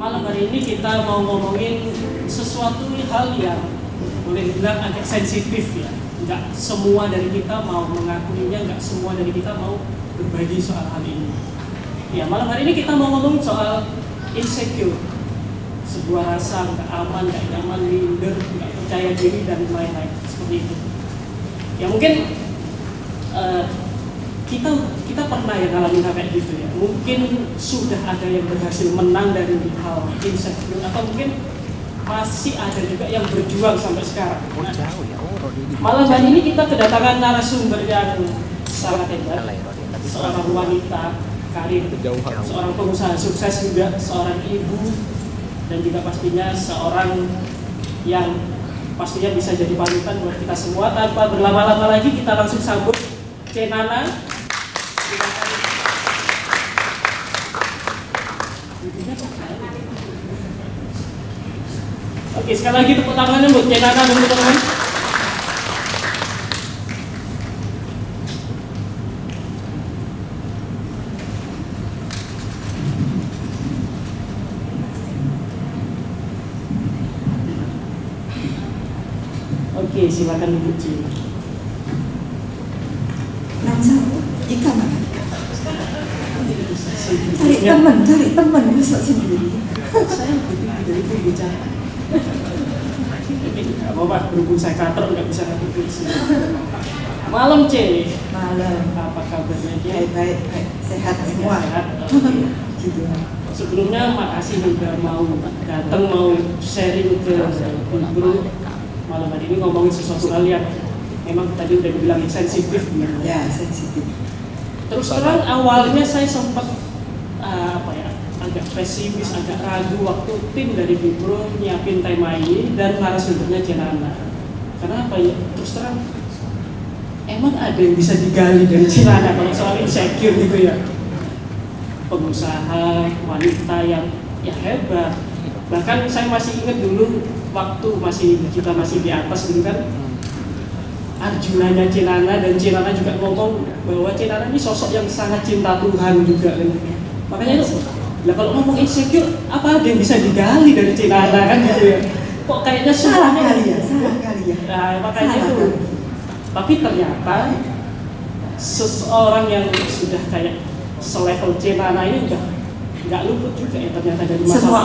malam hari ini kita mau ngomongin sesuatu hal yang boleh dibilang agak sensitif ya. Nggak semua dari kita mau mengakuinya, nggak semua dari kita mau berbagi soal hal ini. Ya, malam hari ini kita mau ngomongin soal insecure. Sebuah rasa nggak aman, nggak nyaman, minder, nggak percaya diri, dan lain-lain seperti itu. Ya mungkin kita pernah ya ngalamin kayak gitu ya. Mungkin sudah ada yang berhasil menang dari hal insecure, atau mungkin masih ada juga yang berjuang sampai sekarang. Nah, malam hari ini kita kedatangan narasumber yang sangat hebat, seorang wanita karir, seorang pengusaha sukses juga, seorang ibu, dan juga pastinya seorang yang pastinya bisa jadi panutan buat kita semua. Tanpa berlama-lama lagi, kita langsung sambut Cenana. Oke, sekali lagi tepuk tangannya buat Cenana dan teman-teman. Oke, silakan Ibu Ci. Ikan mana? Cari teman, bisa sendiri. Saya butuh dari Ibu bicara. Nggak apa-apa, berhubung saya kater nggak bisa ngatur sini. Malam C. Malam. Apa kabarnya C? Baik, sehat semua. Sehat. Gitu. Sebelumnya makasih juga mau datang, mau sharing ke guru. Malam hari ini ngomongin sesuatu hal yang memang tadi udah dibilang sensitif. Ya, sensitif. Terus terang awalnya saya sempat agak pesimis, agak ragu waktu tim dari Bipro nyiapin tema ini dan narasumbernya Cenana. Kenapa ya? Terus terang emang ada yang bisa digali dari Cenana kalau soal insecure gitu ya? Pengusaha, wanita yang ya hebat. Bahkan saya masih ingat dulu waktu kita masih di atas dulu kan, Arjunanya Cenana, dan Cenana juga ngomong bahwa Cenana ini sosok yang sangat cinta Tuhan juga. Makanya lah kalau ngomong insecure, apa ada yang bisa digali dari Cenana kan gitu ya? Kok kayaknya salah kali ya. Nah, makanya itu. Tapi ternyata seseorang yang sudah kayak selevel Cenana ini udah nggak luput juga ya ternyata dari masalah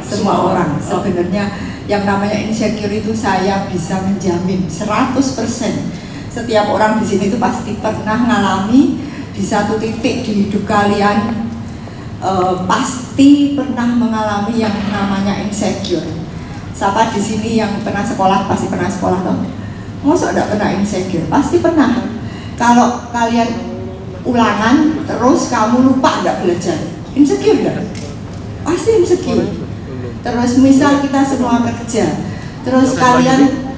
semua orang sebenarnya yang namanya insecure itu saya bisa menjamin 100% setiap orang di sini itu pasti pernah mengalami di satu titik di hidup kalian, pasti pernah mengalami yang namanya insecure. Siapa di sini yang pernah sekolah pasti pernah sekolah toh? Masa enggak pernah insecure? Pasti pernah. Kalau kalian ulangan terus kamu lupa enggak belajar, insecure enggak? Pasti insecure. Terus misal kita semua kerja, terus kalian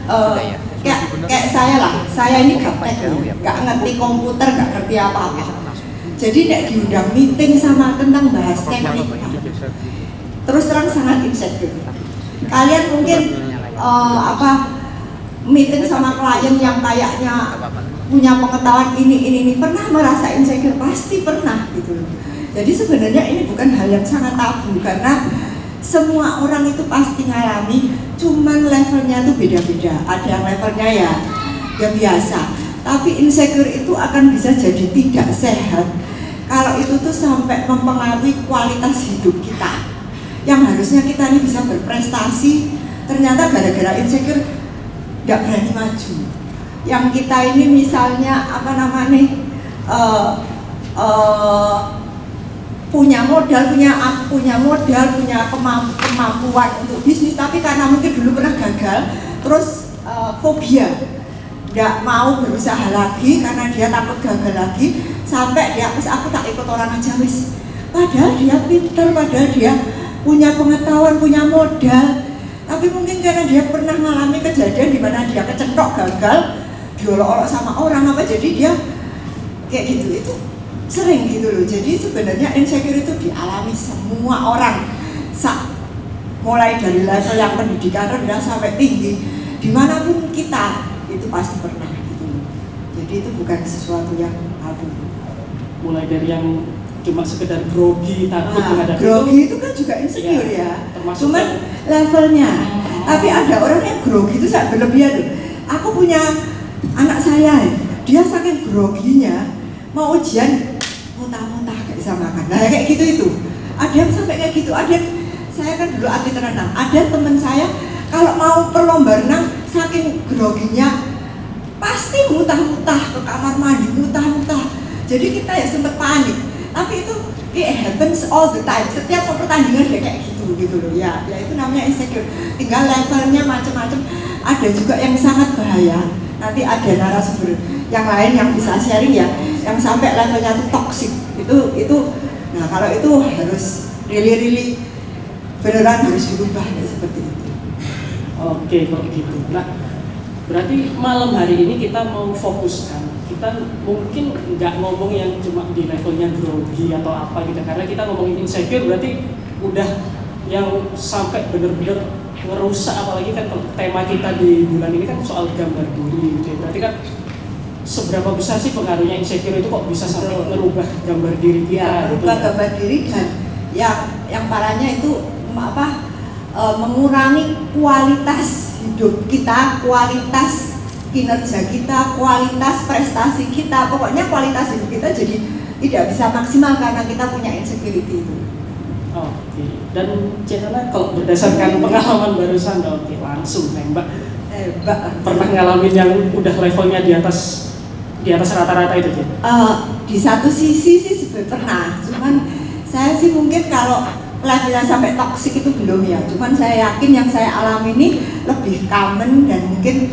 kayak saya lah, saya ini gaptek, nggak ngerti komputer, nggak ngerti apa-apa. Jadi tidak diundang meeting sama tentang bahas teknik, terus terang sangat insecure. Kalian mungkin meeting sama klien yang kayaknya punya pengetahuan ini pernah merasa insecure, pasti pernah gitu. Jadi sebenarnya ini bukan hal yang sangat tabu karena semua orang itu pasti ngalami, cuman levelnya itu beda-beda. Ada yang levelnya ya biasa, tapi insecure itu akan bisa jadi tidak sehat kalau itu tuh sampai mempengaruhi kualitas hidup kita. Yang harusnya kita ini bisa berprestasi, ternyata gara-gara insecure nggak berani maju. Yang kita ini misalnya punya modal, punya kemampuan untuk bisnis, tapi karena mungkin dulu pernah gagal, terus fobia, nggak mau berusaha lagi karena dia takut gagal lagi, sampai dia aku tak ikut orang aja wis. Padahal dia pinter, padahal dia punya pengetahuan, punya modal, tapi mungkin karena dia pernah mengalami kejadian di mana dia kecentok gagal, diolok-olok sama orang jadi dia kayak gitu. Itu sering gitu loh. Jadi sebenarnya insecure itu dialami semua orang, mulai dari level yang pendidikan rendah sampai tinggi, dimanapun kita itu pasti pernah gitu loh. Jadi itu bukan sesuatu yang tabu. Mulai dari yang cuma sekedar grogi, takut menghadapi grogi itu kan juga insecure ya. Cuman levelnya. Tapi ada orang yang grogi itu sangat berlebihan loh. Aku punya anak saya, dia saking groginya mau ujian muntah-muntah gak bisa makan. Nah kayak gitu itu. Ada yang sampai kayak gitu. Ada yang, saya kan dulu atlet renang. Ada teman saya kalau mau perlomba renang saking groginya pasti muntah-muntah ke kamar mandi, muntah-muntah. Jadi kita ya sempat panik. Tapi itu it happens all the time. Setiap pertandingan dia kayak gitu loh. Ya itu namanya insecure. Tinggal levelnya macam-macam. Ada juga yang sangat bahaya. Nanti ada narasumber yang lain yang bisa sharing ya, yang sampai levelnya itu toxic. Itu nah kalau itu harus really beneran harus dirubah ya, seperti itu. Oke, kalau gitu. Nah, berarti malam hari ini kita mau fokuskan. Kita mungkin nggak ngomong yang cuma di levelnya grogi atau apa gitu, karena kita ngomongin insecure berarti udah yang sampai bener-bener ngerusak, apalagi kan tema kita di bulan ini kan soal gambar diri gitu. Berarti kan seberapa besar sih pengaruhnya insecure itu kok bisa sampai ngerubah gambar diri kita? Ya, merubah gambar diri dan yang parahnya itu mengurangi kualitas hidup kita, kualitas kinerja kita, kualitas prestasi kita, pokoknya kualitas hidup kita jadi tidak bisa maksimal karena kita punya insecurity itu. Oke, dan Cina kalau berdasarkan pengalaman barusan, oke langsung nembak. Pernah ngalamin yang udah levelnya di atas rata-rata itu Cina? Di satu sisi sih sebenarnya pernah, cuman saya sih mungkin kalau levelnya sampai toksik itu belum ya. Cuman saya yakin yang saya alami ini lebih common dan mungkin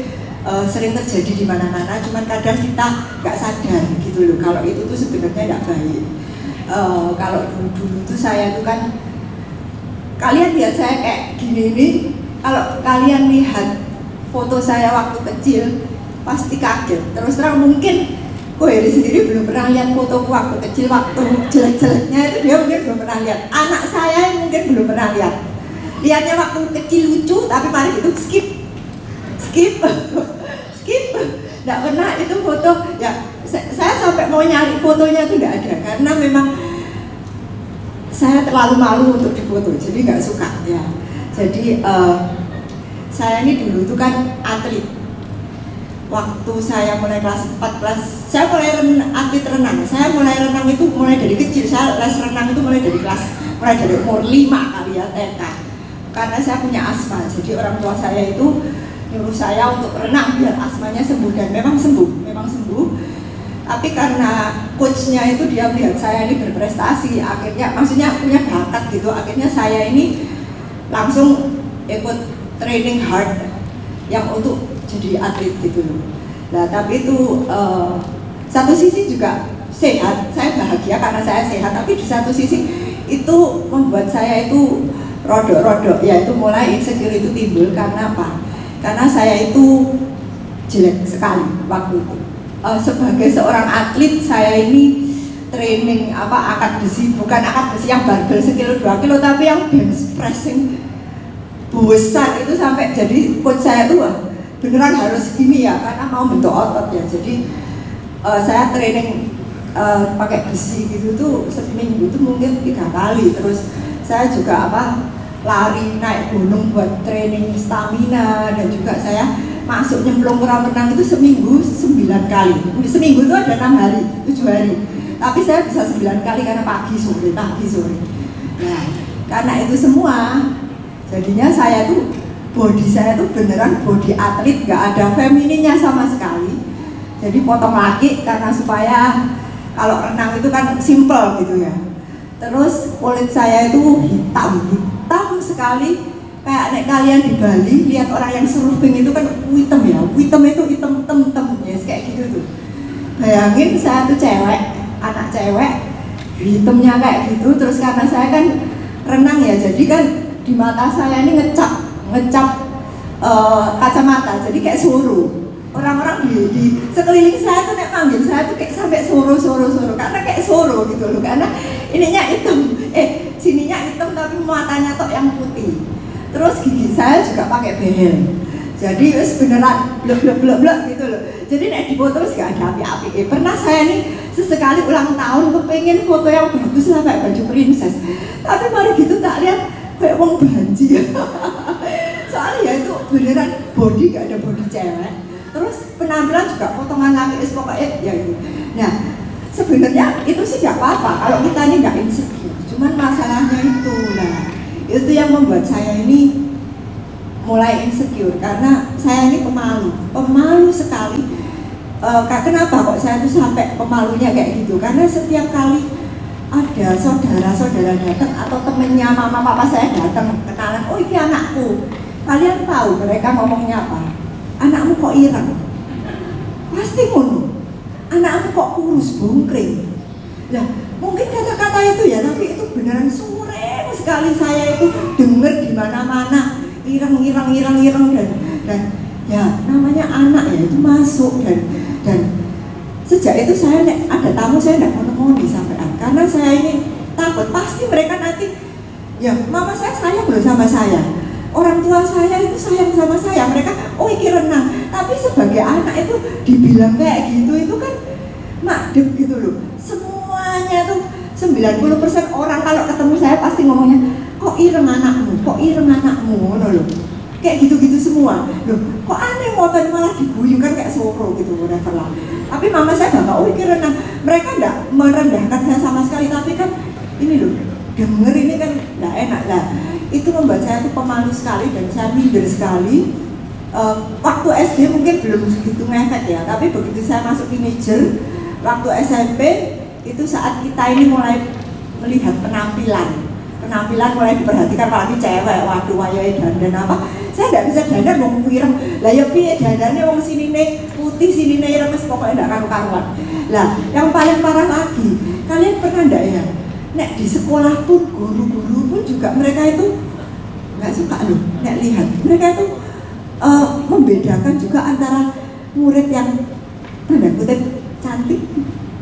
sering terjadi di mana-mana. Cuman kadang kita nggak sadar gitu loh kalau itu tuh sebenarnya nggak baik. Kalau dulu tuh saya tuh kan, kalian lihat saya kayak gini ini, kalau kalian lihat foto saya waktu kecil pasti kaget. Terus terang mungkin Heri sendiri belum pernah lihat fotoku waktu kecil, waktu jelek-jeleknya itu dia mungkin belum pernah lihat. Anak saya mungkin belum pernah lihat. Lihatnya waktu kecil lucu, tapi mari itu skip, nggak pernah itu foto. Ya saya sampai mau nyari fotonya itu nggak ada, karena memang saya terlalu malu untuk difoto, jadi nggak suka ya. Jadi saya ini dulu tuh kan atlet. Waktu saya mulai kelas 14, saya mulai atlet renang. Saya mulai renang itu mulai dari kecil. Saya les renang itu mulai dari umur 5 kali ya, TK. Karena saya punya asma, jadi orang tua saya itu nyuruh saya untuk renang biar asmanya sembuh, dan memang sembuh. Tapi karena coachnya itu dia melihat saya ini berprestasi, akhirnya maksudnya punya bakat gitu. Akhirnya saya ini langsung ikut training hard yang untuk jadi atlet gitu loh. Nah tapi itu satu sisi juga sehat, saya bahagia karena saya sehat. Tapi di satu sisi itu membuat saya itu rodok-rodok, yaitu mulai insecure itu timbul. Karena apa? Karena saya itu jelek sekali waktu itu. Sebagai seorang atlet, saya ini training angkat besi, bukan angkat besi yang barbel sekilo 2 kilo, tapi yang bench pressing besar itu sampai jadi coach saya tuh beneran harus gini ya, karena mau bentuk otot ya. Jadi saya training pakai besi gitu tuh seminggu tuh mungkin 3 kali. Terus saya juga lari naik gunung buat training stamina, dan juga saya masuk nyemplung kolam renang itu seminggu 9 kali. Seminggu itu ada 6 hari, 7 hari. Tapi saya bisa 9 kali karena pagi sore. Nah, karena itu semua jadinya saya tuh body saya tuh beneran body atlet, gak ada femininnya sama sekali. Jadi potong lagi karena supaya kalau renang itu kan simple gitu ya. Terus kulit saya itu hitam sekali, kayak kalian di Bali lihat orang yang surfing itu kan hitam ya, hitam itu hitam ya, kayak gitu tuh. Bayangin saya tuh cewek, anak cewek, hitamnya kayak gitu. Terus karena saya kan renang ya, jadi kan di mata saya ini ngecap kacamata, jadi kayak suruh. Orang-orang di sekeliling saya tuh nek manggil saya tuh kayak sampai suruh karena kayak suruh gitu loh, karena ininya hitam, sininya hitam tapi matanya tok yang putih. Terus gigi saya juga pakai behel, jadi wis beneran blek gitu loh. Jadi nek di foto wis gak ada api-api. Pernah saya nih sesekali ulang tahun kepengen foto yang bagus lah kayak baju princess, tapi mari gitu tak lihat kayak wong banji. Soalnya ya itu beneran body, gak ada body cewek, terus penampilan juga potongan laki, pokoknya ya itu. Nah sebenarnya itu sih gak apa-apa kalau kita ini gak insecure, cuman masalahnya itu, nah itu yang membuat saya ini mulai insecure, karena saya ini pemalu sekali. Kenapa kok saya tuh sampai pemalunya kayak gitu? Karena setiap kali ada saudara-saudara datang atau temennya mama papa saya datang kenalan, oh ini anakku, kalian tahu mereka ngomongnya apa? Anakmu kok ireng? Pasti ngono. Anakmu kok kurus bungkring? Nah mungkin kata-kata itu ya, tapi itu beneran sering sekali saya itu dengar di mana-mana, ireng dan ya namanya anak ya itu masuk, dan sejak itu saya ada tamu saya tidak mau disampaikan, karena saya ini takut pasti mereka nanti ya mama saya sayang loh sama saya, orang tua saya itu sayang sama saya, mereka oh iki renang, tapi sebagai anak itu dibilang kayak gitu itu kan makdem gitu loh. Semuanya tuh 90% orang kalau ketemu saya pasti ngomongnya kok ireng anakmu ngono loh, kayak gitu-gitu semua loh. Kok aneh motor malah diguyung kan kayak soro gitu, whatever lah. Tapi mama saya bangga, oh ini renang. Mereka enggak merendahkan saya sama sekali, tapi kan ini loh, denger ini kan enggak enak lah. Itu membuat saya tuh pemalu sekali dan saya minder sekali. Waktu SD mungkin belum begitu ngefek ya, tapi begitu saya masuk teenager, waktu SMP itu saat kita ini mulai melihat penampilan mulai diperhatikan, apalagi cewek, waduh wayahe dandan apa, saya tidak bisa dandan wong ireng lah ya piye dandannya wong sinine putih sinine ireng pokoknya tidak karu-karuan. Lah yang paling parah lagi, kalian pernah enggak ya nek di sekolah pun guru-guru pun juga mereka itu nggak suka loh nek lihat, mereka itu membedakan juga antara murid yang tanda kutip cantik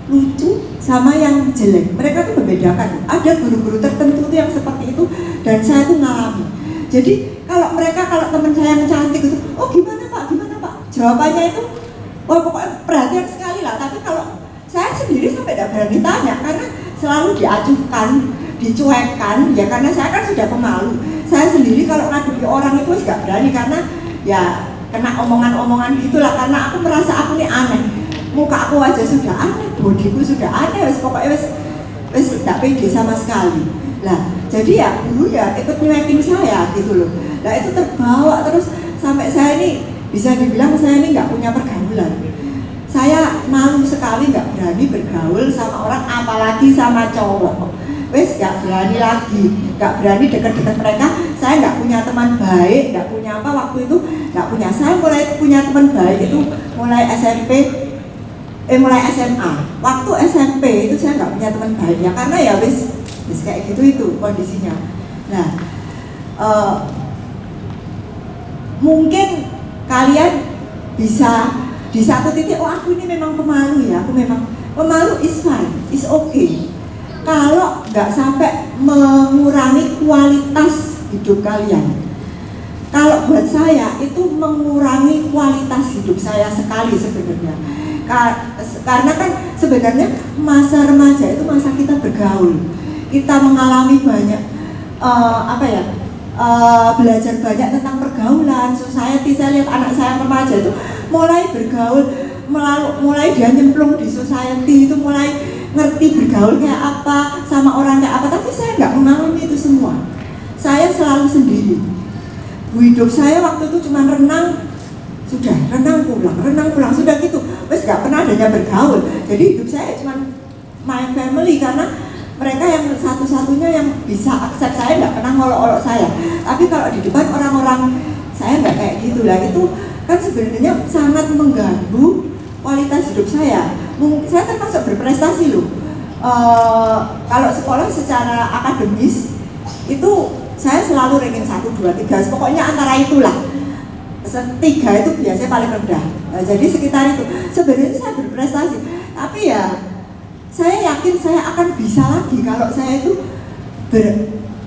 lucu sama yang jelek, mereka tuh membedakan. Ada guru-guru tertentu tuh yang seperti itu dan saya tuh ngalami. Jadi kalau teman saya yang cantik itu, oh gimana pak, jawabannya itu oh pokoknya perhatian sekali lah. Tapi kalau saya sendiri sampai tidak berani tanya karena selalu diacuhkan, dicuekkan ya, karena saya kan sudah pemalu. Saya sendiri kalau ngadepi orang itu gak berani karena ya kena omongan-omongan gitulah, karena aku merasa aku ini aneh. Muka aku aja sudah aneh, bodiku sudah aneh, pokoknya wes tidak pede sama sekali. Lah, jadi ya guru ya ikut nyuekin saya gitu loh. Nah itu terbawa terus sampai saya ini bisa dibilang saya ini nggak punya pergaulan. Saya malu sekali, nggak berani bergaul sama orang, apalagi sama cowok. Wes nggak berani lagi, nggak berani dekat-dekat mereka. Saya nggak punya teman baik, nggak punya apa waktu itu, nggak punya. Saya mulai punya teman baik itu mulai mulai SMA. Waktu SMP itu saya nggak punya teman baik ya, karena ya wis kayak gitu itu kondisinya. Nah, mungkin kalian bisa di satu titik, oh aku ini memang pemalu ya, aku memang pemalu, is fine, is okay. Kalau nggak sampai mengurangi kualitas hidup kalian. Kalau buat saya itu mengurangi kualitas hidup saya sekali sebenarnya. Karena kan sebenarnya masa remaja itu masa kita bergaul, kita mengalami banyak belajar banyak tentang pergaulan, society. Saya lihat anak saya remaja itu mulai bergaul, mulai dia nyemplung di society itu, mulai ngerti bergaul kayak apa, sama orang kayak apa. Tapi saya nggak mengalami itu semua. Saya selalu sendiri. Hidup saya waktu itu cuma renang pulang sudah gitu, wes gak pernah adanya bergaul. Jadi hidup saya cuma my family, karena mereka yang satu-satunya yang bisa accept saya, nggak pernah ngolok-olok saya. Tapi kalau di depan orang-orang saya nggak kayak gitu lah. Itu kan sebenarnya sangat mengganggu kualitas hidup saya. Saya termasuk berprestasi loh. Kalau sekolah secara akademis itu saya selalu ranking 1, 2, 3, pokoknya antara itulah. 3 itu biasanya paling rendah. Nah, jadi sekitar itu. Sebenarnya saya berprestasi, tapi ya saya yakin saya akan bisa lagi kalau saya itu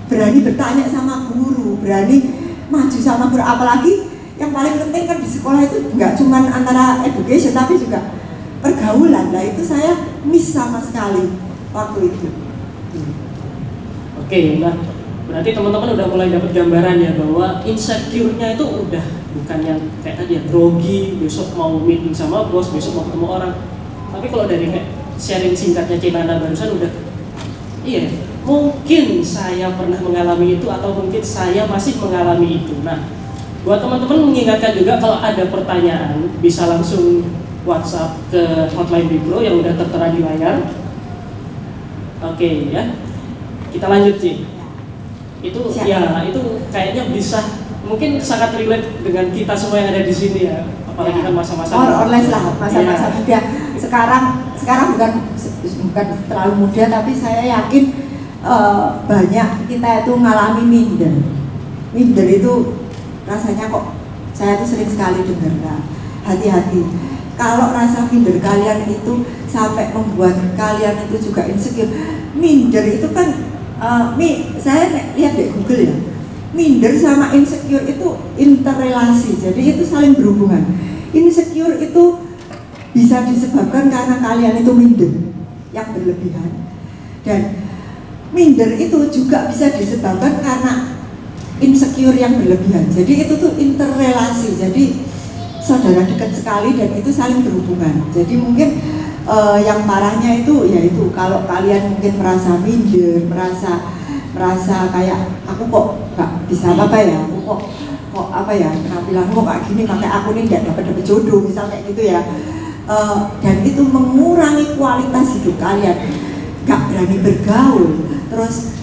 berani bertanya sama guru, berani maju sama guru. Apalagi yang paling penting kan di sekolah itu nggak cuma antara education, tapi juga pergaulan. Nah itu saya miss sama sekali waktu itu. Oke, nah berarti teman-teman udah mulai dapat gambaran ya bahwa insecure-nya itu udah bukan yang kayak tadi ya grogi, besok mau meeting sama bos, besok mau ketemu orang. Tapi kalau dari kayak sharing singkatnya Cinana barusan udah, iya, mungkin saya pernah mengalami itu atau mungkin saya masih mengalami itu. Nah, buat teman-teman mengingatkan juga kalau ada pertanyaan bisa langsung WhatsApp ke hotline Bipro yang udah tertera di layar. Oke ya, kita lanjut sih. Itu ya, itu kayaknya bisa mungkin sangat relate dengan kita semua yang ada di sini ya, apalagi kan masa-masa orles lah, masa-masa muda. Sekarang bukan terlalu muda, tapi saya yakin banyak kita itu ngalami minder itu rasanya kok saya tuh sering sekali dengar. Nah, hati-hati kalau rasa minder kalian itu sampai membuat kalian itu juga insecure. Minder itu kan saya lihat di Google ya, minder sama insecure itu interrelasi, jadi itu saling berhubungan. Insecure itu bisa disebabkan karena kalian itu minder yang berlebihan, dan minder itu juga bisa disebabkan karena insecure yang berlebihan. Jadi itu tuh interrelasi, jadi saudara dekat sekali dan itu saling berhubungan. Jadi mungkin yang parahnya itu yaitu kalau kalian mungkin merasa minder, merasa kayak aku kok gak bisa apa ya, aku kok apa ya, penampilanku kok kayak gini, makanya aku nih gak dapat jodoh, misal kayak gitu ya. Dan itu mengurangi kualitas hidup kalian, gak berani bergaul, terus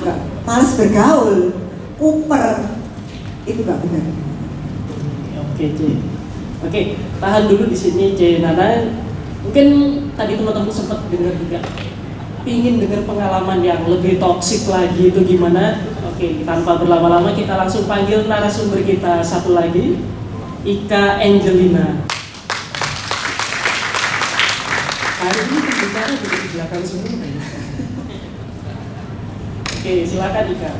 gak males bergaul, kuper, itu gak benar. Oke, C. Oke, tahan dulu di sini, C. Nana, mungkin tadi teman-teman sempat dengar juga, ingin dengar pengalaman yang lebih toksik lagi itu gimana? Oke, tanpa berlama-lama kita langsung panggil narasumber kita satu lagi, Ika Angelina. Hari ini bicara juga di belakang semua. Oke, silakan Ika.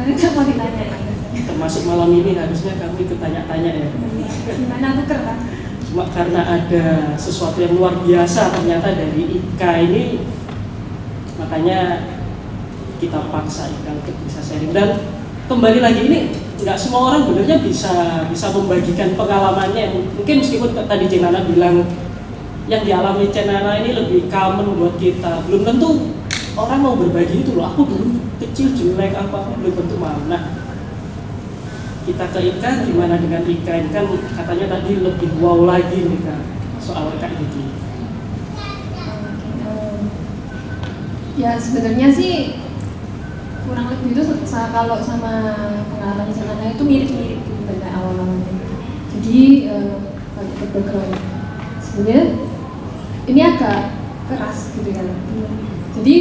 Karena saya mau ditanya. Termasuk malam ini harusnya kamu ikut tanya-tanya ya. Gimana aku kerja? Cuma karena ada sesuatu yang luar biasa ternyata dari Ika ini, makanya kita paksa Ika untuk bisa sharing. Dan kembali lagi, ini nggak semua orang benernya bisa membagikan pengalamannya. Mungkin meskipun tadi Cinana bilang yang dialami Cinana ini lebih common buat kita, belum tentu orang mau berbagi itu loh. Aku dulu kecil jelek apa belum tentu mau. Nah, kita ke Ika, gimana dengan Ika ini kan katanya tadi lebih wow lagi nih Kak soal kayak gitu. Ya sebenarnya sih kurang lebih itu kalau sama pengalaman Cinana itu mirip-mirip gitu pada awal-awalnya. Jadi kalau background sebenarnya ini agak keras gitu kan. Jadi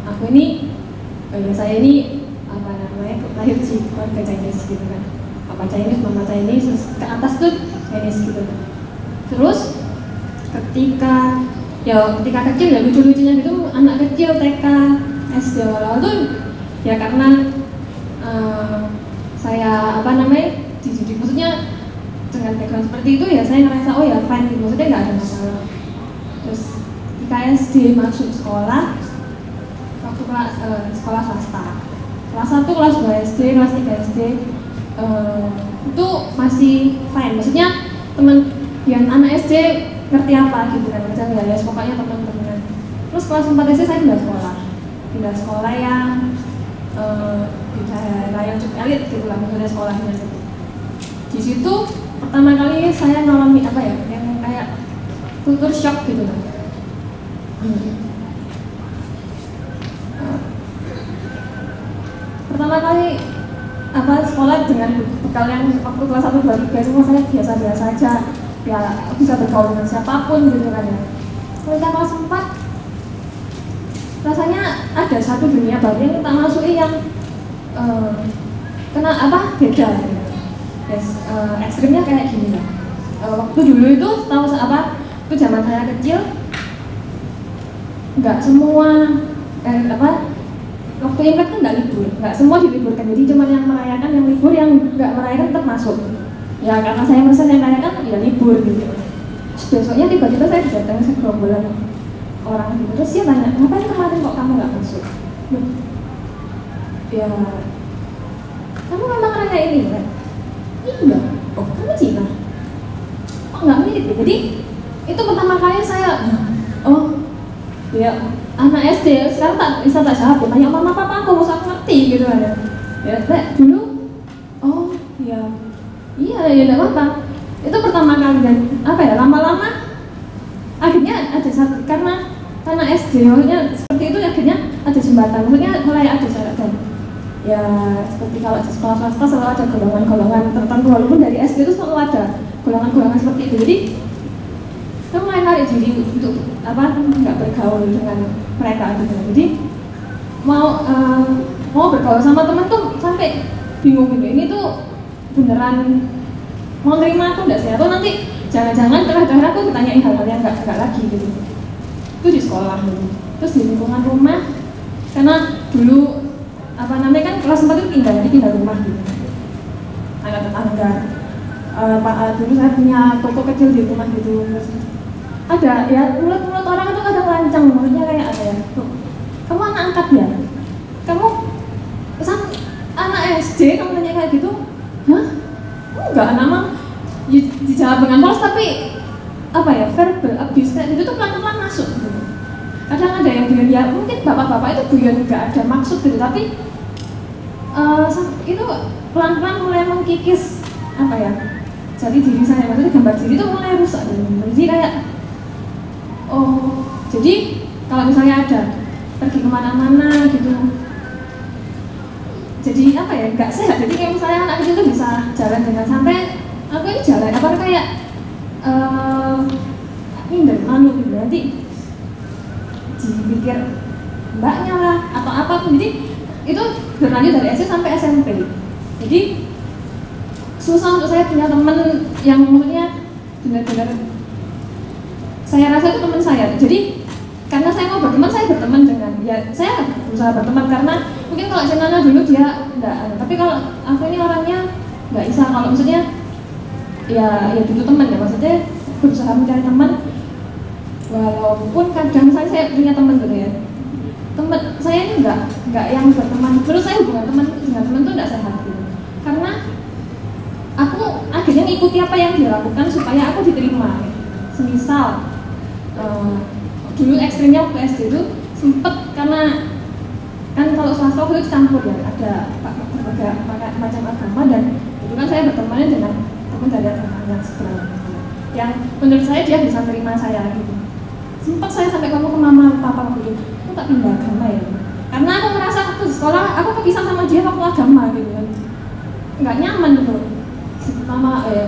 aku ini saya ini apa namanya lahir di keluarga Chinese gitu kan, papa Chinese, mama Chinese, terus ke atas tuh Chinese gitu. Terus ketika kecil ya lucu-lucunya gitu, anak kecil TK, SD awal-awal tuh ya karena saya apa namanya dididik, maksudnya dengan background seperti itu ya saya ngerasa oh ya fine gitu, maksudnya nggak ada masalah. Terus ketika SD masuk sekolah, waktu sekolah swasta, kelas 1, kelas 2 SD, kelas 3 SD itu masih fine, maksudnya teman yang anak SD ngerti apa gitu kan, macam ya pokoknya teman-teman. Terus kelas 4 SD saya pindah sekolah yang di daerah yang cukup elit gitu lah, maksudnya sekolahnya. Di situ pertama kali saya ngalami apa ya, yang kayak kultur shock gitu lah. Pertama kali sekolah dengan bekal yang waktu kelas 1, 2, 3 semua saya biasa-biasa aja. ya bisa bergaul dengan siapapun gitu kan ya. Ketika kelas 4 rasanya ada satu dunia baru yang kita masuki yang beda gitu. Yes, ekstrimnya kayak gini lah. Waktu dulu itu tahu itu zaman saya kecil nggak semua waktu Imlek kan nggak libur, nggak semua diliburkan, jadi cuma yang merayakan, yang libur, yang nggak merayakan tetap masuk. Ya karena saya merasa yang merayakan ya libur gitu. Terus besoknya tiba-tiba saya didatangi segerombolan orang gitu, terus dia tanya, ngapain kemarin kok kamu nggak masuk? Ya kamu memang rayain ini kan? Iya. Oh kamu Cina? Oh nggak mirip ya? Jadi itu pertama kali saya, ya anak SD sekarang tak bisa tak jawab, tanya mama papa aku usah ngerti gitu kan ya. Dulu iya ya enggak apa-apa. Itu pertama kali dan lama-lama akhirnya ada satu karena SD maksudnya seperti itu, akhirnya ada jembatan, maksudnya mulai ada jarak dan ya seperti kalau di sekolah swasta selalu ada golongan-golongan tertentu, walaupun dari SD itu selalu ada golongan-golongan seperti itu. Jadi saya mulai narik diri untuk nggak bergaul dengan mereka gitu. Jadi mau bergaul sama teman tuh sampai bingung gitu, ini tuh beneran mau terima aku nggak sih, atau nanti jangan-jangan terakhir aku ditanyain hal-hal yang nggak lagi gitu. Itu di sekolah gitu. Terus di lingkungan rumah, karena dulu kan kelas 4 itu pindah rumah gitu, ada tetangga. Dulu saya punya toko kecil di rumah gitu, terus ada ya mulut-mulut orang itu kadang lancang, maksudnya kayak ada ya, kamu anak angkat ya, kamu anak SD kamu nanya kayak gitu, hah? Enggak, memang dijawab dengan polos, tapi verbal abuse kayak gitu tuh pelan-pelan masuk gitu. Kadang ada yang bilang ya mungkin bapak-bapak itu guyon nggak ada maksud gitu, tapi itu pelan-pelan mulai mengkikis jadi diri saya, maksudnya gambar diri itu mulai rusak gitu. Jadi kayak jadi kalau misalnya ada pergi kemana-mana gitu, jadi nggak sehat. Jadi kayak misalnya anak kecil itu bisa jalan dengan santai, aku ini jalan kayak minder malu gitu, nanti dipikir mbaknya lah atau apapun. Jadi itu berlanjut dari SD sampai SMP. Jadi susah untuk saya punya teman yang maksudnya benar-benar saya rasa itu teman saya. Jadi karena saya mau berteman, saya berteman dengan saya berusaha berteman, karena mungkin kalau Cenana dulu dia enggak, tapi kalau aku ini orangnya nggak bisa, kalau maksudnya ya dulu teman ya, maksudnya berusaha mencari teman, walaupun kadang saya punya teman gitu ya, teman saya ini nggak yang berteman. Terus saya hubungan teman dengan teman itu nggak sehat gitu, karena aku akhirnya ngikuti apa yang dia lakukan supaya aku diterima. Semisal dulu ekstrimnya waktu SD itu sempet, karena kan kalau swasta itu campur ya, ada berbagai macam agama, dan itu kan saya berteman dengan teman dari agama yang sebelah, yang menurut saya dia bisa terima saya gitu. Sempat saya sampai ngomong ke mama papa gitu, aku tak pindah agama ya, karena aku merasa waktu di sekolah aku kepisah sama dia waktu agama gitu kan, nggak nyaman gitu. Pertama kali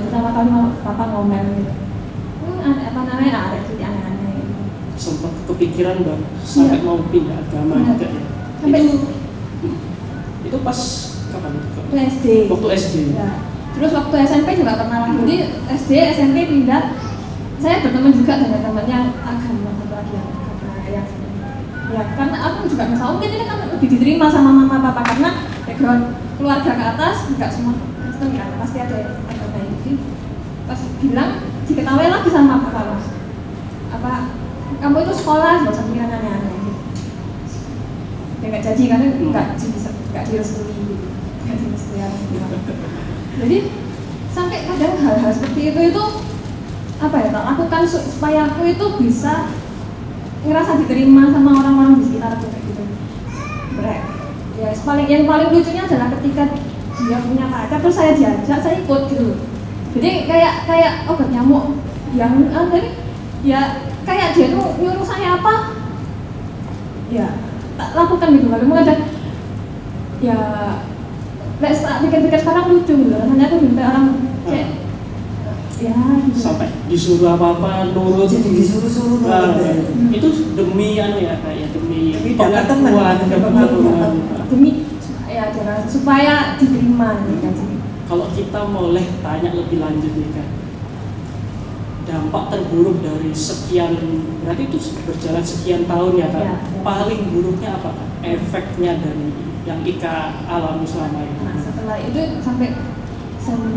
papa ngomel gitu, ada jadi aneh-aneh gitu. Sempat kepikiran bang sampai mau pindah agama juga ya. Sampai itu pas kapan? SD. Waktu SD. Ya. Terus waktu SMP juga pernah lagi. Jadi SD SMP pindah, saya berteman juga dengan teman yang agama satu lagi yang ya, karena aku juga nggak tahu, mungkin ini kan lebih diterima sama mama papa karena background keluarga ke atas nggak semua Kristen kan, pasti ada agama ini. Pas bilang diketahui lagi sama papa, kamu itu sekolah nggak usah pikiran aneh-aneh gitu. Ya nggak jadi karena nggak direstui gitu, nggak direstui gitu. Jadi sampai kadang hal-hal seperti itu tak lakukan supaya aku itu bisa ngerasa diterima sama orang-orang di sekitar aku kayak gitu. Ya yang paling lucunya adalah ketika dia punya pacar terus saya diajak, saya ikut gitu. Jadi kayak obat nyamuk yang ya kayak dia tuh nyuruh saya apa ya tak lakukan gitu. Lalu ada ya pikir-pikir sekarang lucu gitu, rasanya aku minta orang kayak ya gitu. Sampai disuruh apa-apa nurut. Jadi disuruh-suruh Itu demi ya kayak demi pengakuan, demi ya supaya diterima gitu kan. Kalau kita boleh tanya lebih lanjut nih kan, dampak terburuk dari sekian, berarti itu berjalan sekian tahun ya kan, ya. Paling buruknya apa kan? Efeknya dari yang Ika alami selama ini. Nah setelah itu sampai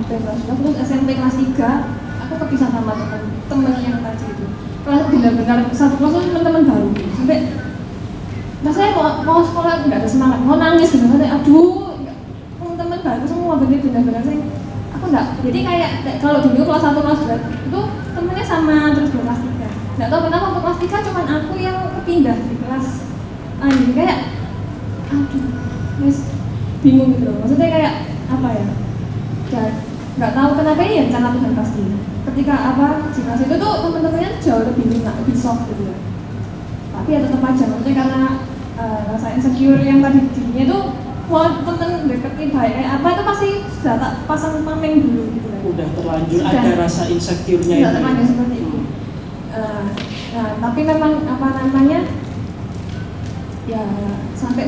kelas 2, terus SMP kelas 3 aku kepisah sama temen yang tadi itu. Kelas benar-benar satu kelas itu teman-teman baru sampai rasanya mau sekolah nggak ada semangat, mau nangis gitu, aduh teman-teman baru semua benar-benar saya aku nggak, jadi kayak kalau dulu kelas 1 kelas 2 itu temennya sama terus kelas 3 nggak tahu kenapa untuk kelas 3 cuman aku yang pindah di kelas jadi kayak aduh guys bingung gitu loh, maksudnya kayak apa ya, dan nggak tahu kenapa ini ya rencana Tuhan pasti ketika di kelas itu tuh teman-temannya jauh lebih lunak, lebih soft gitu ya, tapi ya tetap aja maksudnya karena rasa insecure yang tadi dirinya tuh mau temen deketin baik apa itu pasti sudah tak pasang pameng dulu gitu kan. Udah terlanjur sudah, ada rasa insecure-nya itu. Terlanjur seperti itu. Nah, tapi memang apa namanya ya sampai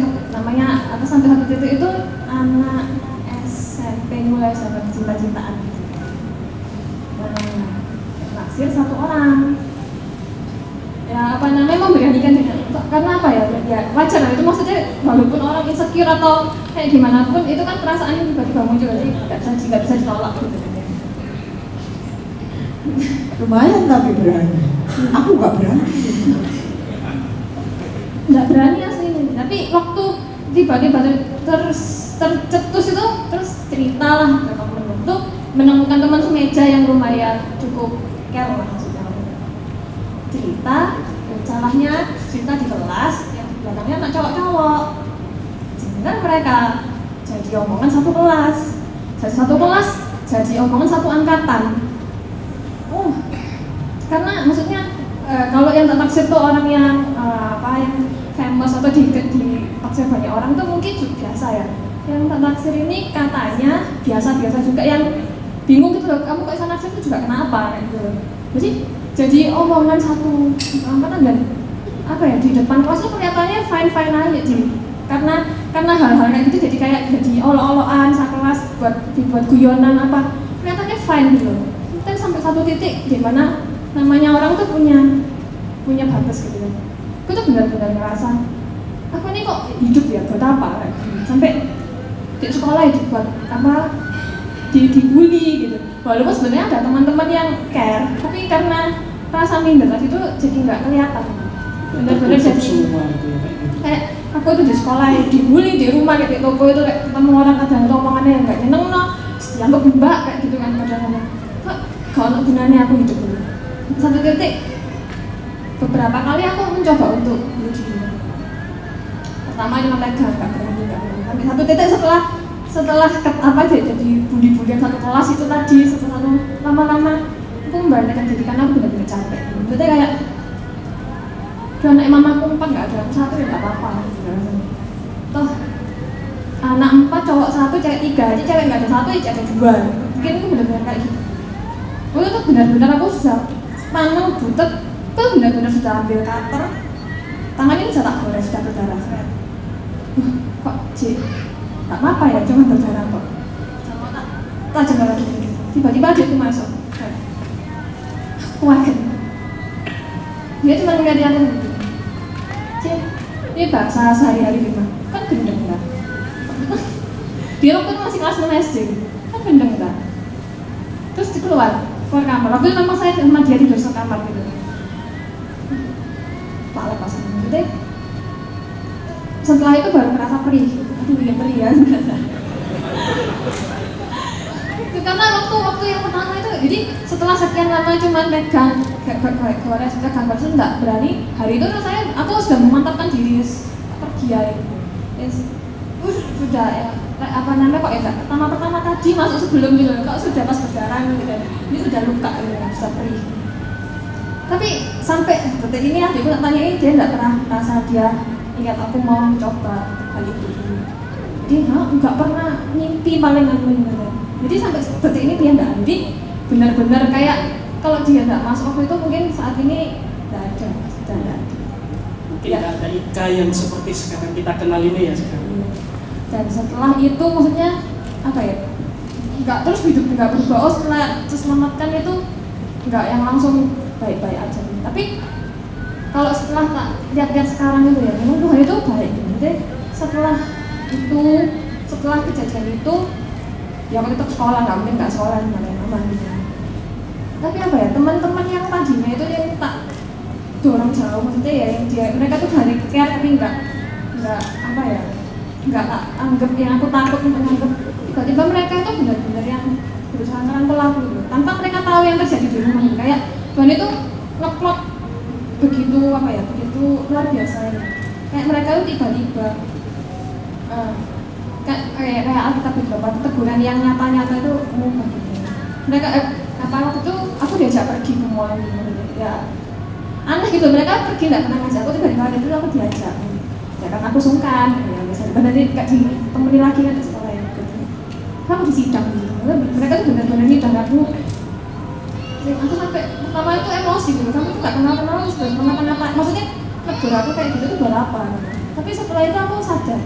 satu titik itu anak SMP mulai sampai cinta-cintaan gitu. Naksir satu orang. Ya apa namanya memberanikan dengan karena apa ya wajar lah itu, maksudnya walaupun orang insecure atau kayak gimana pun itu kan perasaannya tiba-tiba muncul, jadi nggak bisa ditolak gitu kan ya. Lumayan tapi berani. Aku nggak berani. Nggak berani aslinya, tapi waktu tiba-tiba tercetus itu terus cerita lah berapa menit tuh menemukan teman semeja yang lumayan cukup care lah maksudnya, cerita salahnya cerita di kelas yang di belakangnya anak cowok-cowok, jangan mereka jadi omongan satu kelas, jadi omongan satu angkatan. Karena maksudnya kalau yang tak taksir tuh orang yang yang famous atau ditaksir banyak orang tuh mungkin biasa ya. Yang tak taksir ini katanya biasa-biasa juga, yang bingung gitu loh, kamu kok bisa naksir itu juga kenapa gitu. Jadi omongan satu angkatan dan apa ya di depan kelas tuh kelihatannya fine aja sih. Karena hal-hal kayak gitu jadi olo-oloan sekelas buat guyonan apa, kelihatannya fine gitu. Dan sampai satu titik di mana namanya orang tuh punya batas gitu kan. Aku tuh benar-benar ngerasa aku ini kok hidup ya buat apa? Sampai di sekolah itu buat apa? Dibully gitu. Walaupun sebenarnya ada teman-teman yang care, tapi karena rasa minder itu jadi nggak kelihatan. Benar-benar jadi kayak aku tuh di sekolah dibully, di rumah kayak di toko itu kayak ketemu orang kadang omongannya yang nggak nyeneng dianggap mbak kayak gitu kan kadang-kadang. Kalau untuk gunanya aku hidup dulu. Satu titik beberapa kali aku mencoba untuk bunuh diri. Pertama cuma pegang, nggak berani. Tapi satu titik setelah jadi bully-bullyan satu kelas itu tadi, setelah lama-lama aku memberanikan diri karena aku benar-benar capek. Maksudnya kayak udah anak mamaku 4 nggak ada, satu ya nggak apa-apa. Toh anak 4 cowok 1 cewek 3 aja, cewek nggak ada 1 ya cewek 2. Mungkin aku benar-benar kayak gitu. Waktu itu benar-benar aku sudah panang butet, tuh benar-benar sudah ambil cutter, tangannya sudah tak gores, sudah berdarah. Kok tak apa ya, cuma berdarah kok. Sama tak jangan lagi. Tiba-tiba dia itu masuk. Aku kaget. Dia cuma ngeliatin aku gitu. Ini bahasa sehari-hari gitu. Kan gendeng kan? Dia waktu itu masih kelas 6 SD. Kan gendeng kan? Terus keluar kamar. Waktu itu memang saya sama dia tidur sekamar gitu. Pak lepas gitu. Setelah itu baru merasa perih. Aduh ya perih ya. Karena waktu yang pertama itu, jadi setelah sekian lama cuman pegang gores pegang gores enggak berani. Hari itu aku sudah memantapkan diri pergi ya. Sudah ya apa namanya kok ya pertama tadi masuk sebelum gitu, kok sudah pas berdarah gitu, ini sudah luka gitu, sudah perih. Tapi sampai detik ini adikku tak tanyain, dia nggak pernah merasa dia ingat aku mau mencoba hal itu. Dia nggak pernah mimpi paling aku ini. Jadi sampai detik ini dia nggak. Jadi benar-benar kayak kalau dia nggak masuk waktu itu mungkin saat ini nggak ada, sudah nggak ada. Mungkin nggak ada Ika yang seperti sekarang kita kenal ini ya sekarang. Dan setelah itu maksudnya apa ya? Nggak terus hidup nggak berubah. Oh setelah terselamatkan itu nggak yang langsung baik-baik aja. Tapi kalau setelah tak lihat-lihat sekarang itu ya, memang Tuhan itu baik. Jadi setelah itu, setelah kejadian itu, ya aku tetap sekolah, nggak mungkin nggak sekolah mana gitu. Tapi apa ya, teman-teman yang tadinya itu yang tak dorong jauh, maksudnya ya yang dia, mereka tuh dari care tapi nggak apa ya, nggak tak anggap yang aku takut untuk anggap. Tiba-tiba mereka itu benar-benar yang berusaha ngerangkul aku gitu, tanpa mereka tahu yang terjadi di rumah gitu. Kayak Tuhan itu ngeplot begitu apa ya, begitu luar biasa ya. Kayak mereka itu tiba-tiba kayak Alkitab beberapa teguran yang nyata-nyata itu mengubah gitu. Mereka apa waktu itu aku diajak pergi ke mall gitu. Ya aneh gitu, mereka pergi nggak pernah ngajak aku, tiba-tiba hari itu aku diajak. Ya karena aku sungkan, ya misalnya nanti nggak ditemenin lagi kan di sekolah ya gitu. Aku di sidang gitu, mereka tuh benar-benar sidang aku sampai pertama itu emosi gitu, kamu tuh nggak kenal-kenal, sudah kenapa-kenapa, maksudnya negur aku kayak gitu tuh buat apa gitu. Tapi setelah itu aku sadar,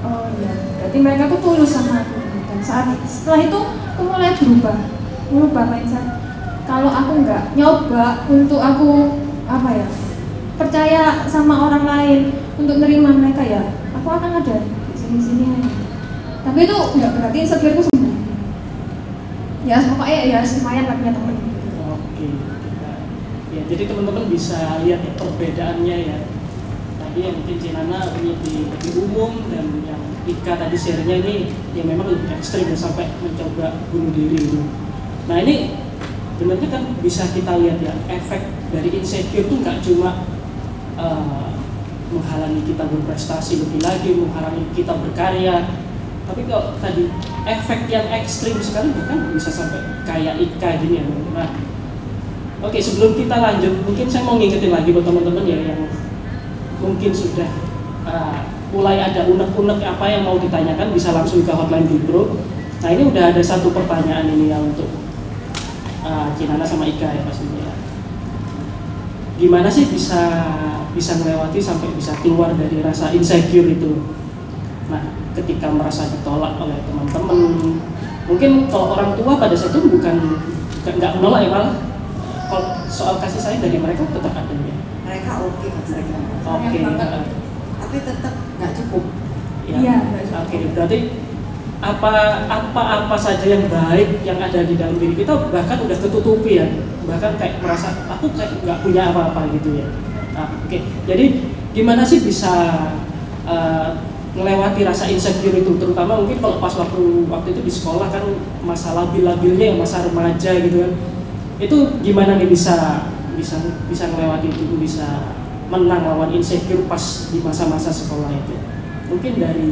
oh iya, berarti mereka tuh tulus sama aku. Dan setelah itu aku mulai berubah mindset. Kalau aku nggak nyoba untuk aku apa ya, percaya sama orang lain untuk nerima mereka ya, aku akan ada di sini-sini aja. Tapi itu nggak berarti insecureku sembuh. Ya pokoknya ya lumayan lah punya temen. Oke. Ya jadi teman-teman bisa lihat ya perbedaannya ya. Tadi yang mungkin Cinana lebih umum dan yang Ika tadi share-nya ini yang memang lebih ekstrim sampai mencoba bunuh diri itu. Nah ini sebenarnya kan bisa kita lihat ya, efek dari insecure itu nggak cuma menghalangi kita berprestasi lebih lagi, menghalangi kita berkarya, tapi kalau tadi efek yang ekstrim sekali bahkan bisa sampai kayak Ika gini ya. Nah, oke, sebelum kita lanjut, mungkin saya mau ngingetin lagi buat teman-teman ya yang mungkin sudah mulai ada unek-unek apa yang mau ditanyakan, bisa langsung ke hotline Bibro. Nah ini udah ada satu pertanyaan ini ya untuk Cinana sama Ika ya pastinya. Gimana sih bisa melewati sampai bisa keluar dari rasa insecure itu? Nah, ketika merasa ditolak oleh teman-teman, mungkin kalau orang tua pada saat itu bukan nggak menolak ya, malah kalau soal kasih sayang dari mereka tetap ada ya. Mereka oke mas, mereka Oke. tapi tetap nggak cukup. Ya. Oke, berarti apa saja yang baik yang ada di dalam diri kita bahkan udah ketutupi ya, bahkan kayak merasa aku kayak nggak punya apa-apa gitu ya. Nah, oke. Jadi gimana sih bisa melewati rasa insecure itu, terutama mungkin kalau pas waktu itu di sekolah kan masa labil-labilnya ya, masa remaja gitu kan, itu gimana nih bisa melewati itu, bisa menang lawan insecure pas di masa-masa sekolah itu? Mungkin dari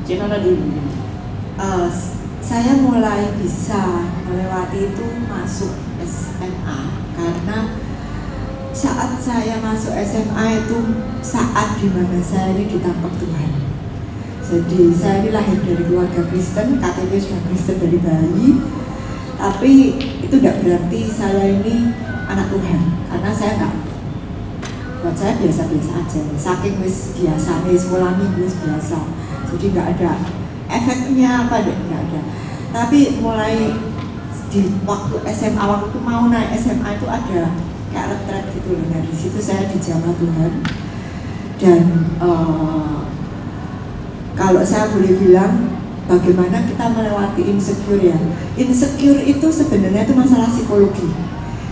Cinana dulu. Saya mulai bisa melewati itu masuk SMA, karena saat saya masuk SMA itu saat dimana saya ini ditangkap Tuhan. Jadi saya ini lahir dari keluarga Kristen, KTP sudah Kristen dari bayi. Tapi itu tidak berarti saya ini anak Tuhan, karena saya nggak, buat saya biasa-biasa aja. Saking wis biasa nih sekolah minggu biasa, jadi nggak ada efeknya apa deh, nggak ada. Tapi mulai di waktu SMA, waktu mau naik SMA itu ada kayak retret gitu loh. Nah di situ saya dijamah Tuhan. Dan kalau saya boleh bilang, bagaimana kita melewati insecure ya? Insecure itu sebenarnya itu masalah psikologi.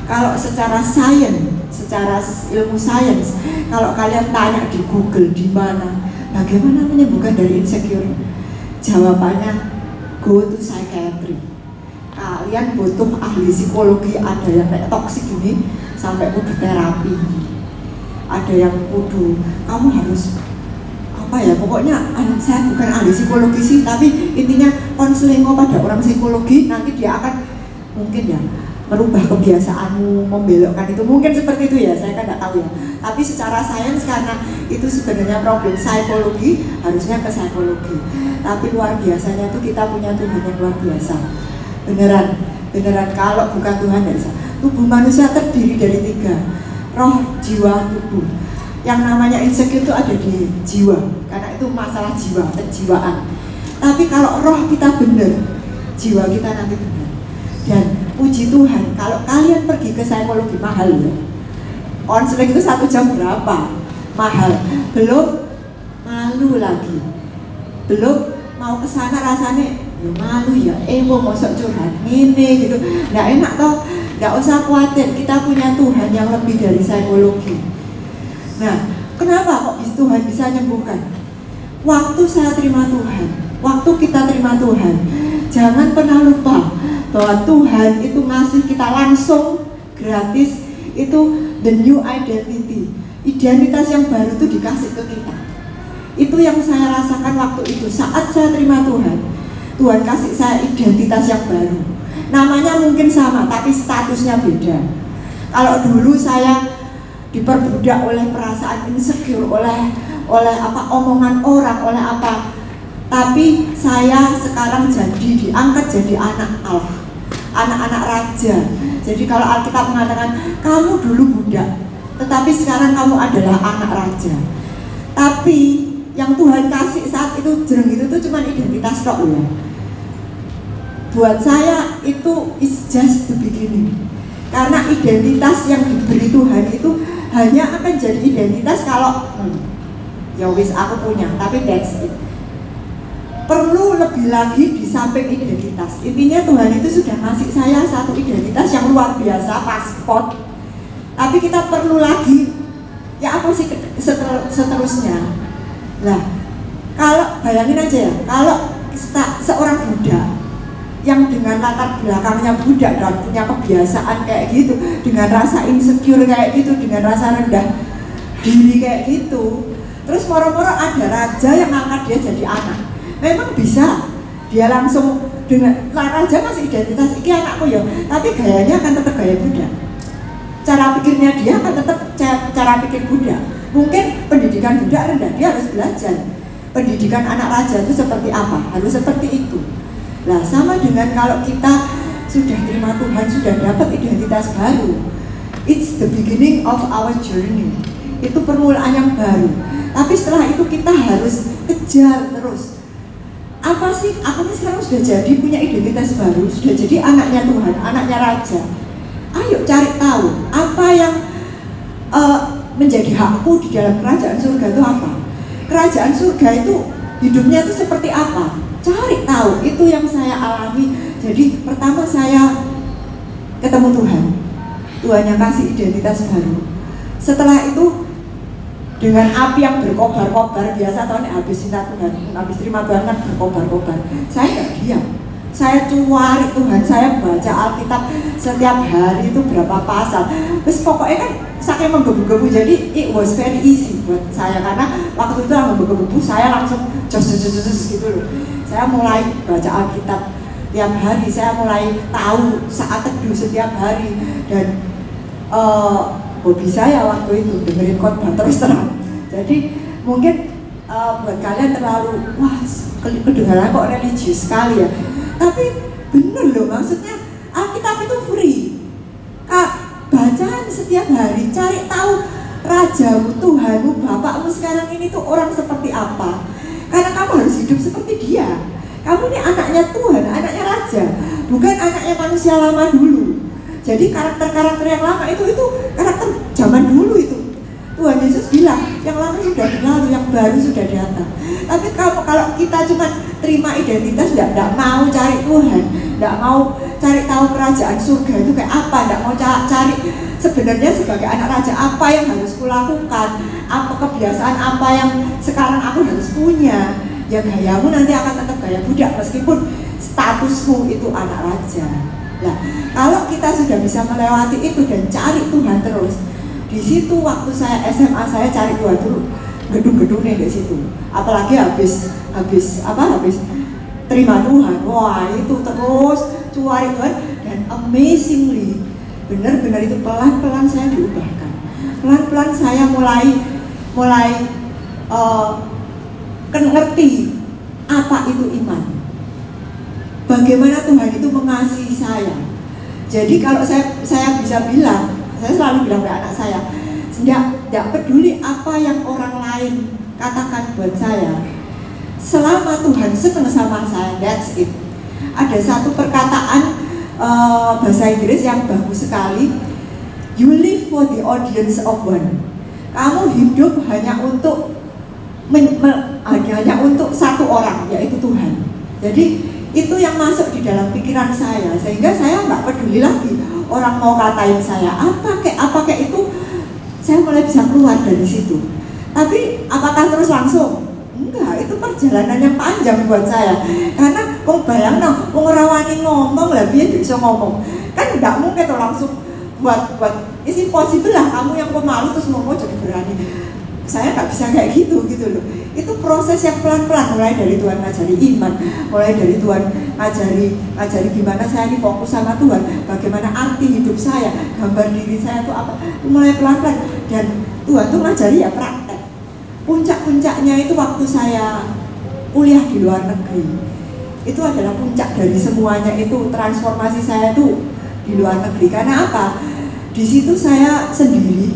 Kalau secara sains, secara ilmu sains, kalau kalian tanya di Google di mana, bagaimana menyembuhkan dari insecure? Jawabannya go to psychiatry. Kalian butuh ahli psikologi, ada yang kayak toksik ini sampai kudu terapi, ada yang kudu kamu harus apa ya, pokoknya saya bukan ahli psikologi sih, tapi intinya konseling pada orang psikologi, nanti dia akan mungkin ya merubah kebiasaanmu, membelokkan itu, mungkin seperti itu ya, saya kan nggak tahu ya. Tapi secara sains, karena itu sebenarnya problem psikologi, harusnya ke psikologi. Tapi luar biasanya itu kita punya Tuhan yang luar biasa, beneran. beneran kalau bukan Tuhan ya. Tubuh manusia terdiri dari 3, roh, jiwa, tubuh. Yang namanya insecure itu ada di jiwa, karena itu masalah jiwa, kejiwaan. Tapi kalau roh kita benar, jiwa kita nanti benar. Dan puji Tuhan, kalau kalian pergi ke psikologi mahal ya. Konseling itu 1 jam berapa? Mahal. Belum malu lagi. Belum mau ke sana rasanya ya malu ya, mau mosok curhat ini gitu. Nggak enak toh, nggak usah khawatir, kita punya Tuhan yang lebih dari psikologi. Nah, kenapa kok Tuhan bisa nyembuhkan? Waktu saya terima Tuhan, waktu kita terima Tuhan, jangan pernah lupa bahwa Tuhan itu ngasih kita langsung gratis, itu the new identity. Identitas yang baru itu dikasih ke kita. Itu yang saya rasakan waktu itu, saat saya terima Tuhan. Tuhan kasih saya identitas yang baru. Namanya mungkin sama, tapi statusnya beda. Kalau dulu saya diperbudak oleh perasaan insecure, oleh apa omongan orang, oleh apa. Tapi saya sekarang diangkat jadi anak Allah, anak-anak raja. Jadi kalau Alkitab mengatakan kamu dulu budak, tetapi sekarang kamu adalah anak raja. Tapi yang Tuhan kasih saat itu jereng itu tuh cuma identitas tok ya. Buat saya itu is just the beginning. Karena identitas yang diberi Tuhan itu hanya akan jadi identitas kalau ya wis aku punya, tapi that's it. Perlu lebih lagi di samping identitas. Intinya Tuhan itu sudah ngasih saya satu identitas yang luar biasa, paspor. Tapi kita perlu lagi, ya apa sih seterusnya? Nah, kalau bayangin aja ya, kalau seorang Buddha yang dengan latar belakangnya Buddha dan punya kebiasaan kayak gitu, dengan rasa insecure kayak gitu, dengan rasa rendah diri kayak gitu, terus moro-moro ada raja yang angkat dia jadi anak, memang bisa dia langsung dengan raja masih identitas iki anakku ya, tapi gayanya akan tetap gaya Buddha, cara pikirnya dia akan tetap cara pikir Buddha. Mungkin pendidikan Buddha rendah, dia harus belajar pendidikan anak raja itu seperti apa, harus seperti itu. Nah, sama dengan kalau kita sudah terima Tuhan, sudah dapat identitas baru, it's the beginning of our journey. Itu permulaan yang baru. Tapi setelah itu kita harus kejar terus. Apa sih? Aku ini sekarang sudah jadi punya identitas baru, sudah jadi anaknya Tuhan, anaknya Raja. Ayo cari tahu apa yang menjadi hakku di dalam kerajaan surga itu apa. Kerajaan surga itu hidupnya itu seperti apa? Cari tahu, itu yang saya alami. Jadi pertama saya ketemu Tuhan, Tuhan yang kasih identitas baru. Setelah itu dengan api yang berkobar-kobar, biasa tahun habis cinta Tuhan, habis terima Tuhan kan berkobar-kobar. Saya nggak diam, saya cari Tuhan, saya baca Alkitab setiap hari itu berapa pasal. Terus pokoknya kan saking menggebu-gebu, jadi it was very easy buat saya, karena waktu itu menggebu-gebu saya langsung jos gitu loh. Saya mulai baca Alkitab tiap hari, saya mulai tahu saat teduh setiap hari, dan hobi saya waktu itu dengerin khotbah terus terang. Jadi mungkin buat kalian terlalu wah kedengaran kok religius sekali ya, tapi bener loh, maksudnya Alkitab itu free. Bacaan setiap hari, cari tahu rajamu, Tuhanmu, Bapakmu sekarang ini tuh orang seperti apa. Karena kamu harus hidup seperti dia. Kamu ini anaknya Tuhan, anaknya Raja, bukan anaknya manusia lama dulu. Jadi karakter-karakter yang lama itu karakter zaman dulu itu. Tuhan Yesus bilang, yang lama sudah berlalu, yang baru sudah datang. Tapi kalau kita cuma terima identitas, tidak mau cari Tuhan, tidak mau cari tahu kerajaan surga itu kayak apa, tidak mau cari sebenarnya sebagai anak raja apa yang harus kulakukan, apa kebiasaan apa yang sekarang aku harus punya, ya gayamu nanti akan tetap gaya budak meskipun statusmu itu anak raja. Nah, kalau kita sudah bisa melewati itu dan cari Tuhan terus, di situ waktu saya SMA saya cari Tuhan dulu, gedung-gedungnya di situ. Apalagi habis terima Tuhan, wah itu terus cari Tuhan, dan amazingly benar-benar itu pelan-pelan saya diubahkan. Pelan-pelan saya mulai ngerti apa itu iman. Bagaimana Tuhan itu mengasihi saya. Jadi kalau saya bisa bilang, saya selalu bilang ke anak saya, tidak peduli apa yang orang lain katakan buat saya, selama Tuhan senang sama saya, that's it. Ada satu perkataan bahasa Inggris yang bagus sekali, you live for the audience of one. Kamu hidup hanya untuk hanya untuk satu orang, yaitu Tuhan. Jadi itu yang masuk di dalam pikiran saya, sehingga saya nggak peduli lagi orang mau katain saya apa kayak itu, saya mulai bisa keluar dari situ. Tapi apakah terus langsung? Enggak, itu perjalanan yang panjang buat saya. Karena bayangno, rawani ngomong lah, biar bisa ngomong. Kan enggak mungkin tuh langsung buat is impossible lah kamu yang pemalu terus ngomong jadi berani. Saya nggak bisa kayak gitu loh. Itu proses yang pelan-pelan, mulai dari Tuhan ngajari iman, mulai dari Tuhan ngajari gimana saya ini fokus sama Tuhan, bagaimana arti hidup saya, gambar diri saya itu apa, mulai pelan-pelan. Dan Tuhan tuh ngajari ya praktek. Puncak-puncaknya itu waktu saya kuliah di luar negeri. Itu adalah puncak dari semuanya, itu transformasi saya itu di luar negeri. Karena apa? Di situ saya sendiri,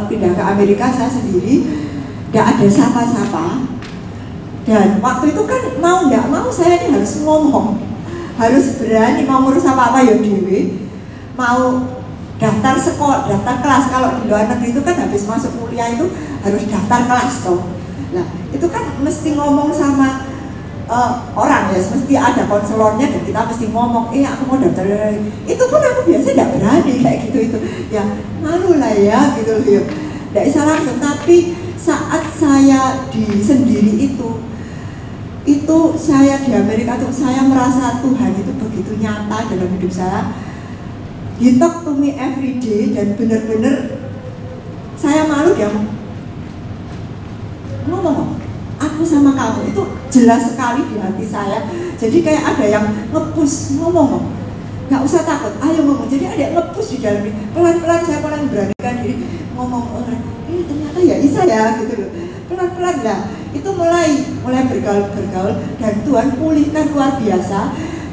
pindah ke Amerika saya sendiri, tidak ada siapa-siapa. Dan waktu itu kan mau nggak mau saya ini harus ngomong, harus berani, mau ngurus apa-apa ya dewe, mau daftar sekolah, daftar kelas. Kalau di luar negeri itu kan habis masuk kuliah itu harus daftar kelas toh. Nah itu kan mesti ngomong sama orang ya, mesti ada konselornya dan kita mesti ngomong, aku mau daftar. Itu pun aku biasanya tidak berani kayak gitu itu, ya malu lah ya gitu loh ya. Tidak bisa langsung, tapi saat saya di sendiri itu saya di Amerika tuh saya merasa Tuhan itu begitu nyata dalam hidup saya. He talk to me every day, dan benar-benar saya malu dia ngomong, aku sama kamu, itu jelas sekali di hati saya. Jadi kayak ada yang nge-push ngomong, nggak usah takut, ayo ngomong. Jadi ada yang nge-push di dalam ini. Pelan-pelan saya mulai beranikan diri ngomong, ternyata ya bisa ya gitu loh. Pelan-pelan lah, itu mulai bergaul, dan Tuhan pulihkan luar biasa.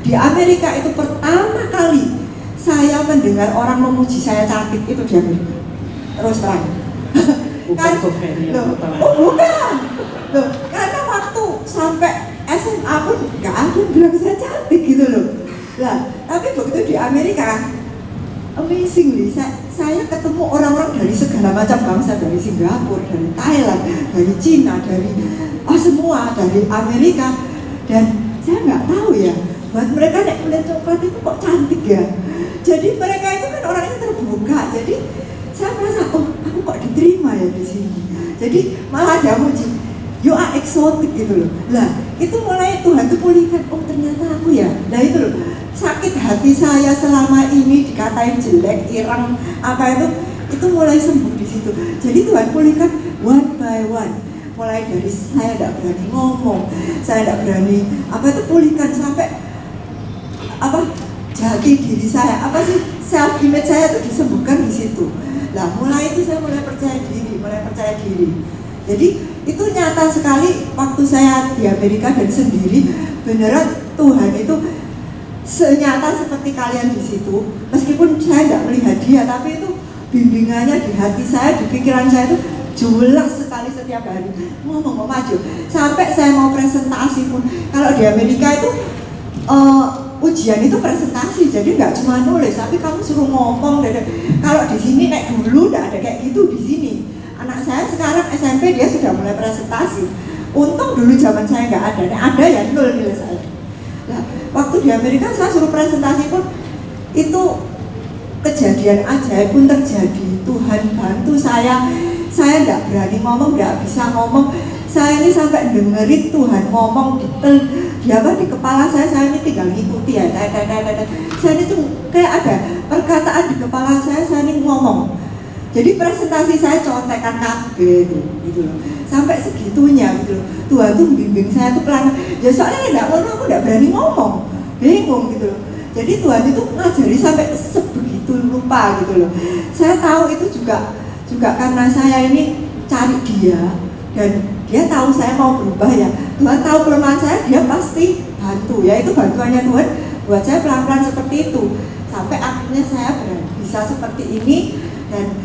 Di Amerika itu pertama kali saya mendengar orang memuji saya cantik itu di Amerika. Terus terang. Bukan bukan. Loh, karena waktu sampai SMA pun nggak ada yang bilang saya cantik gitu loh. Lah, tapi begitu di Amerika, amazingly saya ketemu orang-orang dari segala macam bangsa, dari Singapura, dari Thailand, dari Cina, dari semua dari Amerika, dan saya nggak tahu ya, buat mereka nek kulit coklat itu kok cantik ya. Jadi mereka itu kan orangnya terbuka. Jadi saya merasa, aku kok diterima ya di sini. Jadi malah ada muji, you are exotic gitu loh. Lah itu mulai Tuhan tuh pulihkan, ternyata aku ya. Nah itu loh, sakit hati saya selama ini dikatain jelek, ireng, apa itu mulai sembuh di situ. Jadi Tuhan pulihkan one by one. Mulai dari saya tidak berani ngomong, saya tidak berani pulihkan sampai jati diri saya, self image saya itu disembuhkan di situ. Nah mulai itu saya mulai percaya diri. Jadi itu nyata sekali waktu saya di Amerika dan sendiri, beneran Tuhan itu senyata seperti kalian di situ. Meskipun saya tidak melihat dia, tapi itu bimbingannya di hati saya, di pikiran saya itu jelas sekali setiap hari. Mau maju, sampai saya mau presentasi pun, kalau di Amerika itu ujian itu presentasi, jadi nggak cuma nulis, tapi kamu suruh ngomong. Kalau di sini dulu nggak ada kayak gitu di sini. Anak saya sekarang SMP dia sudah mulai presentasi. Untung dulu zaman saya nggak ada, ada ya nol nilai saya. Nah, waktu di Amerika saya suruh presentasi pun itu kejadian ajaib pun terjadi. Tuhan bantu saya nggak berani ngomong, nggak bisa ngomong. Saya ini sampai dengerin Tuhan ngomong di kepala saya ini tinggal ngikuti ya. Saya ini tuh kayak ada perkataan di kepala saya ini ngomong. Jadi presentasi saya contekan kabeh gitu loh. Sampai segitunya gitu loh. Tuhan tuh bimbing saya tuh pelan. Ya soalnya aku nggak berani ngomong, bingung gitu loh. Jadi Tuhan itu ngajari sampai sebegitu lupa gitu loh. Saya tahu itu juga karena saya ini cari dia, dan dia tahu saya mau berubah ya. Tuhan tahu kelemahan saya, dia pasti bantu ya. Itu bantuannya Tuhan buat saya pelan-pelan seperti itu. sampai akhirnya saya bisa seperti ini. Dan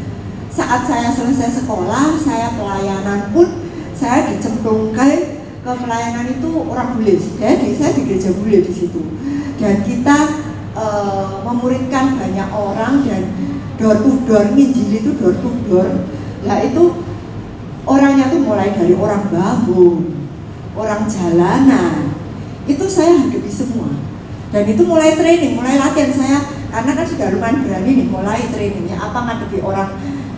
saat saya selesai sekolah, saya pelayanan pun saya dicemplungkan ke pelayanan itu orang bule. Jadi saya di gereja bule di situ. Dan kita memuridkan banyak orang dan door to door, nginjil itu door to door. Nah itu orangnya tuh mulai dari orang Bambung, orang jalanan, itu saya hadapi semua. Dan itu mulai training, mulai latihan saya, karena kan sudah lumayan berani nih, mulai trainingnya apa ngadepi orang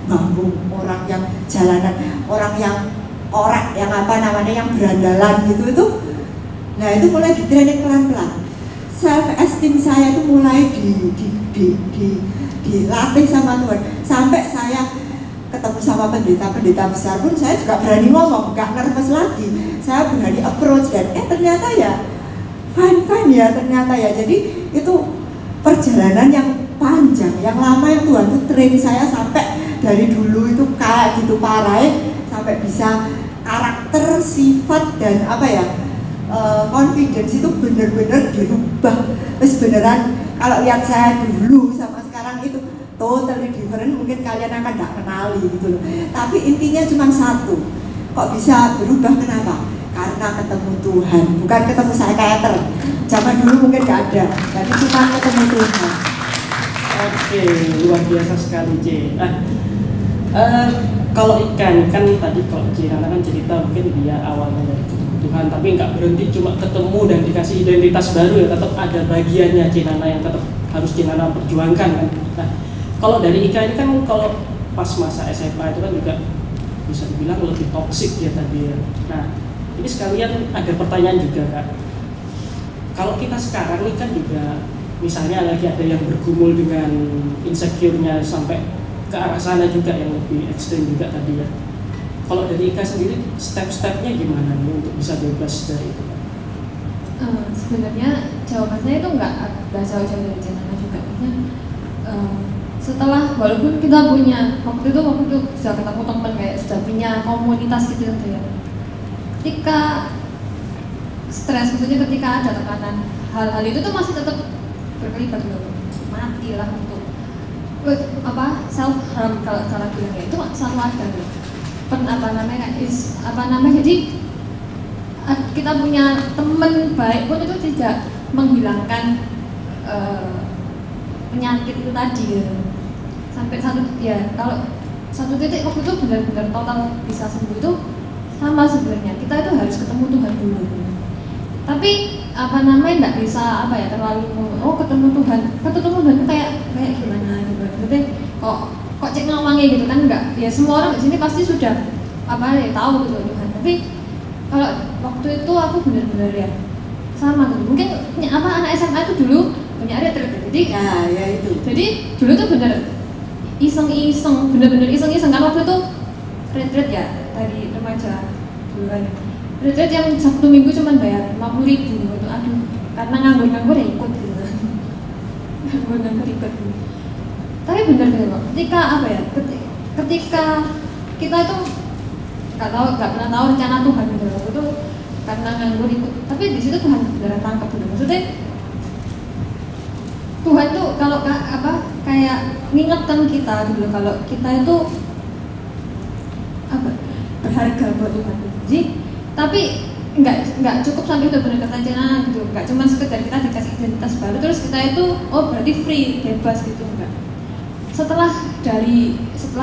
Bambung, orang yang jalanan, orang yang orang yang apa namanya yang berandalan gitu itu. Nah itu mulai di training pelan-pelan. Self esteem saya itu mulai dilatih sama Tuhan, sampai saya ketemu sama pendeta-pendeta besar pun saya juga berani ngomong, gak nervous lagi. Saya berani approach dan ternyata ya fine ya ternyata ya. Jadi itu perjalanan yang panjang, yang lama, yang Tuhan tuh train saya sampai dari dulu itu kayak gitu parah sampai bisa karakter, sifat dan apa ya confidence itu bener-bener dirubah. Terus beneran kalau lihat saya dulu sama sekarang itu totally different, mungkin kalian akan gak kenali gitu loh. Tapi intinya cuma satu, kok bisa berubah, kenapa? Karena ketemu Tuhan, bukan ketemu psychiater. Zaman dulu mungkin gak ada, jadi cuma ketemu Tuhan. Oke, luar biasa sekali C. Kalau ikan kan tadi kalau C Nana kan cerita mungkin dia awalnya dari ketemu Tuhan, tapi nggak berhenti cuma ketemu dan dikasih identitas baru ya, tetap ada bagiannya C Nana yang tetap harus C Nana perjuangkan kan. Nah, kalau dari Ika ini kan kalau pas masa SMA itu kan juga bisa dibilang lebih toksik ya tadi ya. Nah, ini sekalian ada pertanyaan juga Kak. Kalau kita sekarang ini kan juga misalnya lagi ada yang bergumul dengan insecure-nya sampai ke arah sana juga yang lebih ekstrim juga tadi ya. Kalau dari Ika sendiri step-stepnya gimana nih untuk bisa bebas dari itu? Sebenarnya jawabannya itu nggak jauh-jauh dari Jenana juga. Setelah walaupun kita punya waktu itu sudah ketemu teman kayak sudah punya komunitas gitu ya. Ketika stres, maksudnya ketika ada tekanan hal-hal itu tuh masih tetap berkelibat loh, mati lah untuk self harm kalau bilang ya itu selalu ada loh. Jadi kita punya teman baik pun itu tidak menghilangkan penyakit itu tadi gitu. Sampai kalau satu titik waktu itu benar-benar total bisa sembuh itu sama sebenarnya kita itu harus ketemu Tuhan dulu. Tapi nggak bisa terlalu ketemu Tuhan itu kayak gimana gitu. Maksudnya kok cek ngomongnya gitu kan enggak. Ya semua orang di sini pasti sudah tahu gitu Tuhan. Tapi kalau waktu itu aku benar-benar ya sama gitu. Mungkin anak SMA itu dulu punya retreat. Jadi ya itu. Jadi dulu tuh benar iseng-iseng, benar-benar iseng-iseng kan waktu itu retreat ya dari remaja dulu kan. Retreat yang Sabtu Minggu cuma bayar 50.000 gitu. Aduh, karena nganggur-nganggur ya ikut gitu. Nganggur ikut. Tapi benar gitu loh. Ketika kita itu nggak pernah tahu rencana Tuhan gitu loh. Itu karena nganggur ikut. Tapi di situ Tuhan beneran tangkap gitu. Maksudnya Tuhan tuh kalau kayak ngingetkan kita dulu kalau kita itu berharga buat Tuhan. Jadi tapi nggak cukup sampai itu benar kata Cina gitu. Nggak cuma sekedar kita dikasih identitas baru terus kita itu berarti free bebas gitu enggak. Setelah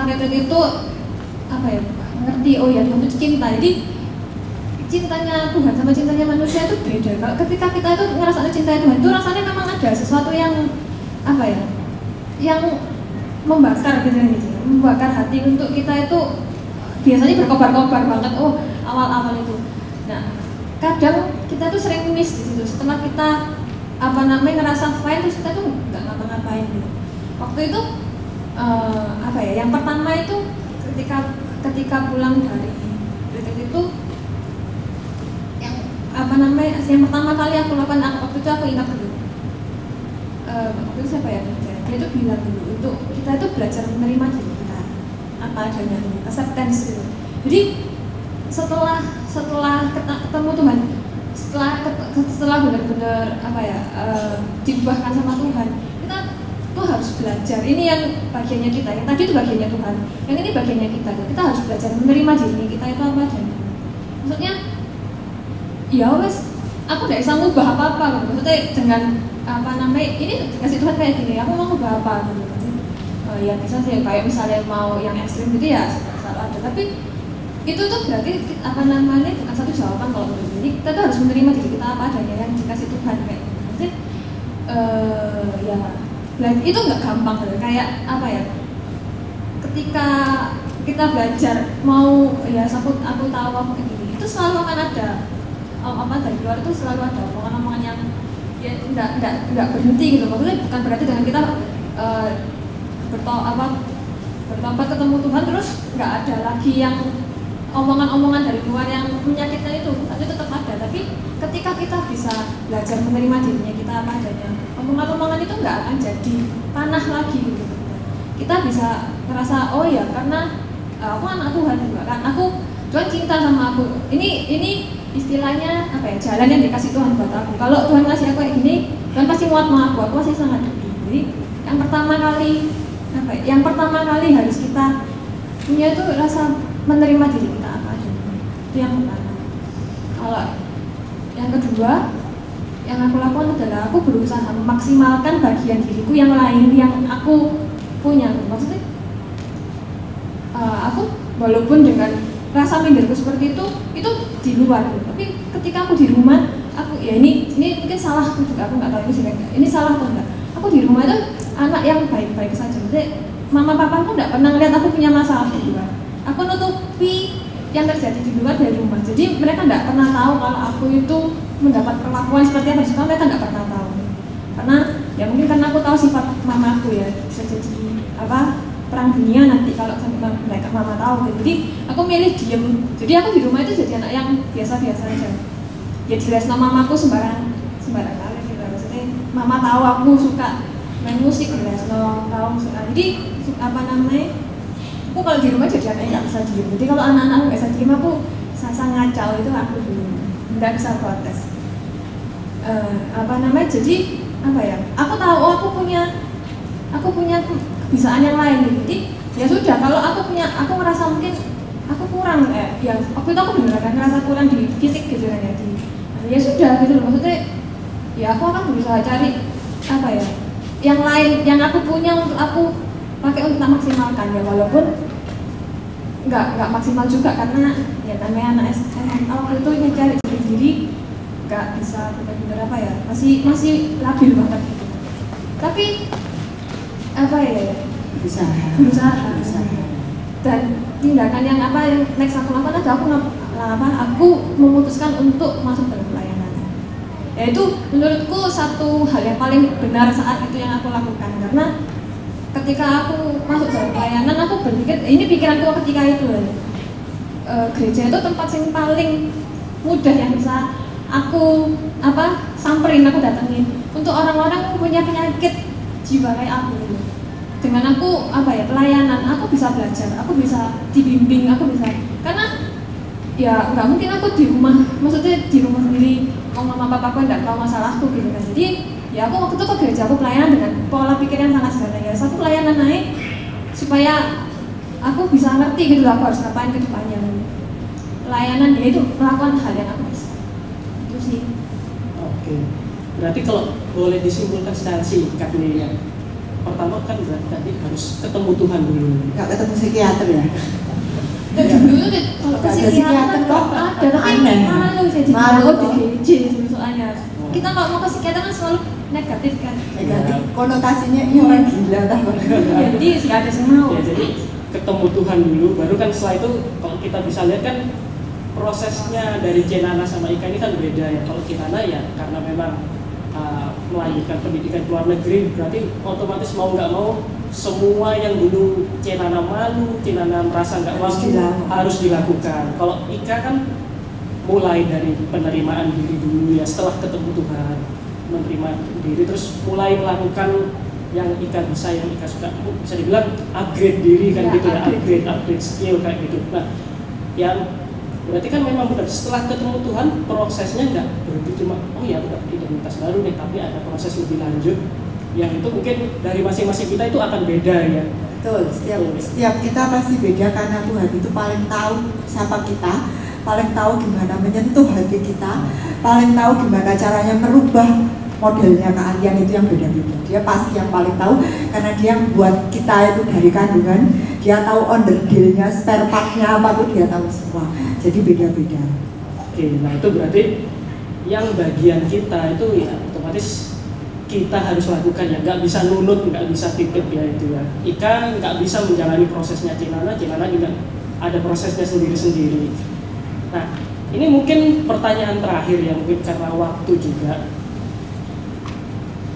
retreat itu ngerti ya Tuhan itu cinta. Jadi cintanya Tuhan sama cintanya manusia itu beda. Kalau ketika kita itu ngerasa cinta Tuhan itu rasanya memang ada sesuatu yang yang membakar gitu, membakar hati untuk kita itu biasanya berkobar-kobar banget. Awal-awal itu. Nah, kadang kita tuh sering miss di situ. Setelah kita ngerasa fine terus kita tuh nggak ngapa-ngapain gitu. Waktu itu yang pertama itu ketika pulang dari retreat itu yang pertama kali aku lakukan waktu itu aku ingat dulu. Waktu itu siapa ya? Dia itu bilang dulu untuk kita itu belajar menerima diri kita apa adanya dulu, acceptance gitu. Jadi setelah ketemu Tuhan, setelah benar-benar diubahkan sama Tuhan, kita tuh harus belajar. Ini yang bagiannya kita, yang tadi itu bagiannya Tuhan, yang ini bagiannya kita. Kita harus belajar menerima diri kita itu apa adanya. Maksudnya, ya wes, aku nggak bisa ngubah apa-apa. Maksudnya dengan apa namanya, ini dikasih Tuhan kayak gini, aku mau ngubah apa gitu. Ya bisa sih, kayak misalnya mau yang ekstrim gitu ya selalu ada. Tapi itu tuh berarti apa namanya bukan satu jawaban kalau menurut ini. Kita tuh harus menerima diri kita apa adanya yang dikasih Tuhan kayak gitu. Maksudnya, ya. Itu nggak gampang kayak apa ya, ketika kita belajar mau ya aku tahu apa begini, itu selalu akan ada apa dari luar itu selalu ada omongan-omongan yang ya nggak berhenti gitu. Maksudnya bukan berarti dengan kita bertobat ketemu Tuhan terus nggak ada lagi yang omongan-omongan dari luar yang menyakitkan itu tetap ada. Tapi ketika kita bisa belajar menerima dirinya kita apa adanya, omongan-omongan itu nggak akan jadi panah lagi gitu. Kita bisa merasa oh ya karena aku anak Tuhan juga kan, Tuhan cinta sama aku. Ini istilahnya apa ya, jalan yang dikasih Tuhan buat aku. Kalau Tuhan kasih aku kayak gini, Tuhan pasti muat sama aku pasti sangat happy. Jadi yang pertama kali harus kita punya itu rasa menerima diri kita apa adanya. Itu yang pertama. Kalau yang kedua, yang aku lakukan adalah aku berusaha memaksimalkan bagian diriku yang lain yang aku punya. Maksudnya aku walaupun dengan rasa minderku seperti itu di luar. Tapi ketika aku di rumah, aku ya ini mungkin salahku juga, aku nggak tahu ini salah atau enggak. Aku di rumah itu anak yang baik-baik saja. Jadi mama papaku nggak pernah ngeliat aku punya masalah di luar. Aku nutupi yang terjadi di luar dari rumah. Jadi mereka nggak pernah tahu kalau aku itu mendapat perlakuan seperti apa. Sekarang mereka nggak pernah tahu. Karena ya mungkin karena aku tahu sifat mamaku ya, bisa jadi apa perang dunia nanti kalau sampai mereka mama tahu. Jadi aku milih diem. Jadi aku di rumah itu jadi anak yang biasa-biasa aja. Ya jelas mamaku sembarang kali gitu. Maksudnya mama tahu aku suka main musik, jelas tahu suka. Jadi apa namanya? Aku kalau di rumah jadi anak yang nggak bisa diem. Jadi kalau anak-anak nggak bisa diem, aku sasa ngacau itu aku dulu nggak bisa protes. Apa namanya? Jadi apa ya? Aku tahu aku punya kebisaan yang lain gitu. Jadi ya sudah, kalau aku merasa mungkin aku kurang ya waktu itu aku benar-benar ngerasa kurang di fisik gitu kan ya sudah gitu loh. Maksudnya ya aku akan berusaha cari apa ya yang lain yang aku punya untuk aku pakai untuk maksimalkan ya, walaupun nggak maksimal juga karena ya namanya anak SMA waktu itu nyari sendiri nggak bisa benar-benar apa ya masih labil banget gitu. Tapi apa ya berusaha. Dan tindakan yang next aku lakukan adalah aku memutuskan untuk masuk dalam pelayanan. Yaitu menurutku satu hal yang paling benar saat itu yang aku lakukan, karena ketika aku masuk dalam pelayanan aku berpikir ini pikiranku ketika itu gereja itu tempat yang paling mudah yang bisa aku samperin, aku datengin untuk orang-orang yang punya penyakit jiwa kayak aku gitu. Dengan aku pelayanan, aku bisa belajar, aku bisa dibimbing, aku bisa, karena ya nggak mungkin aku di rumah, maksudnya di rumah sendiri, mama papaku nggak tahu masalahku gitu kan. Jadi ya aku waktu itu ke gereja aku pelayanan dengan pola pikir yang sangat sederhana ya, satu pelayanan naik supaya aku bisa ngerti gitu aku harus ngapain ke depannya. Pelayanan dia itu melakukan hal yang aku bisa. Itu sih. Oke. Berarti kalau boleh disimpulkan secara singkat nih ya, pertama kan berarti tadi harus ketemu Tuhan dulu. Nggak ketemu psikiater ya? Dulu tuh kalau ke psikiater kok ada, tapi malu jadi malu di GJ soalnya. Kita kalau mau ke psikiater kan selalu negatif kan? Negatif. Konotasinya ini orang gila tak? Ya, jadi nggak ada yang mau. Ya, jadi ketemu Tuhan dulu, baru kan setelah itu kalau kita bisa lihat kan prosesnya dari Cenana sama Ika ini kan beda ya. Kalau Kitana ya karena memang melanjutkan pendidikan ke luar negeri, berarti otomatis mau nggak mau semua yang dulu Cenana malu, Cenana merasa nggak mampu harus dilakukan. Kalau Ika kan mulai dari penerimaan diri dulu ya, setelah ketemu Tuhan menerima diri terus mulai melakukan yang Ika bisa, yang Ika suka, bisa dibilang upgrade diri kan ya, gitu ya, upgrade skill kayak gitu. Nah, yang berarti kan memang benar setelah ketemu Tuhan prosesnya nggak berhenti cuma oh ya udah identitas baru nih, tapi ada proses lebih lanjut yang itu mungkin dari masing-masing kita itu akan beda ya. Betul, setiap kita pasti beda karena Tuhan itu paling tahu siapa kita, paling tahu gimana menyentuh hati kita, paling tahu gimana caranya merubah modelnya keahlian itu yang beda-beda. Dia pasti yang paling tahu karena dia yang buat kita itu dari kandungan, dia tahu onderdilnya, spare partnya apa tuh dia tahu semua. Jadi beda-beda. Oke, nah itu berarti yang bagian kita itu ya otomatis kita harus lakukan ya, nggak bisa nunut, nggak bisa titip ya itu ya. Ika nggak bisa menjalani prosesnya Cinana juga ada prosesnya sendiri-sendiri. Nah, ini mungkin pertanyaan terakhir ya, mungkin karena waktu juga.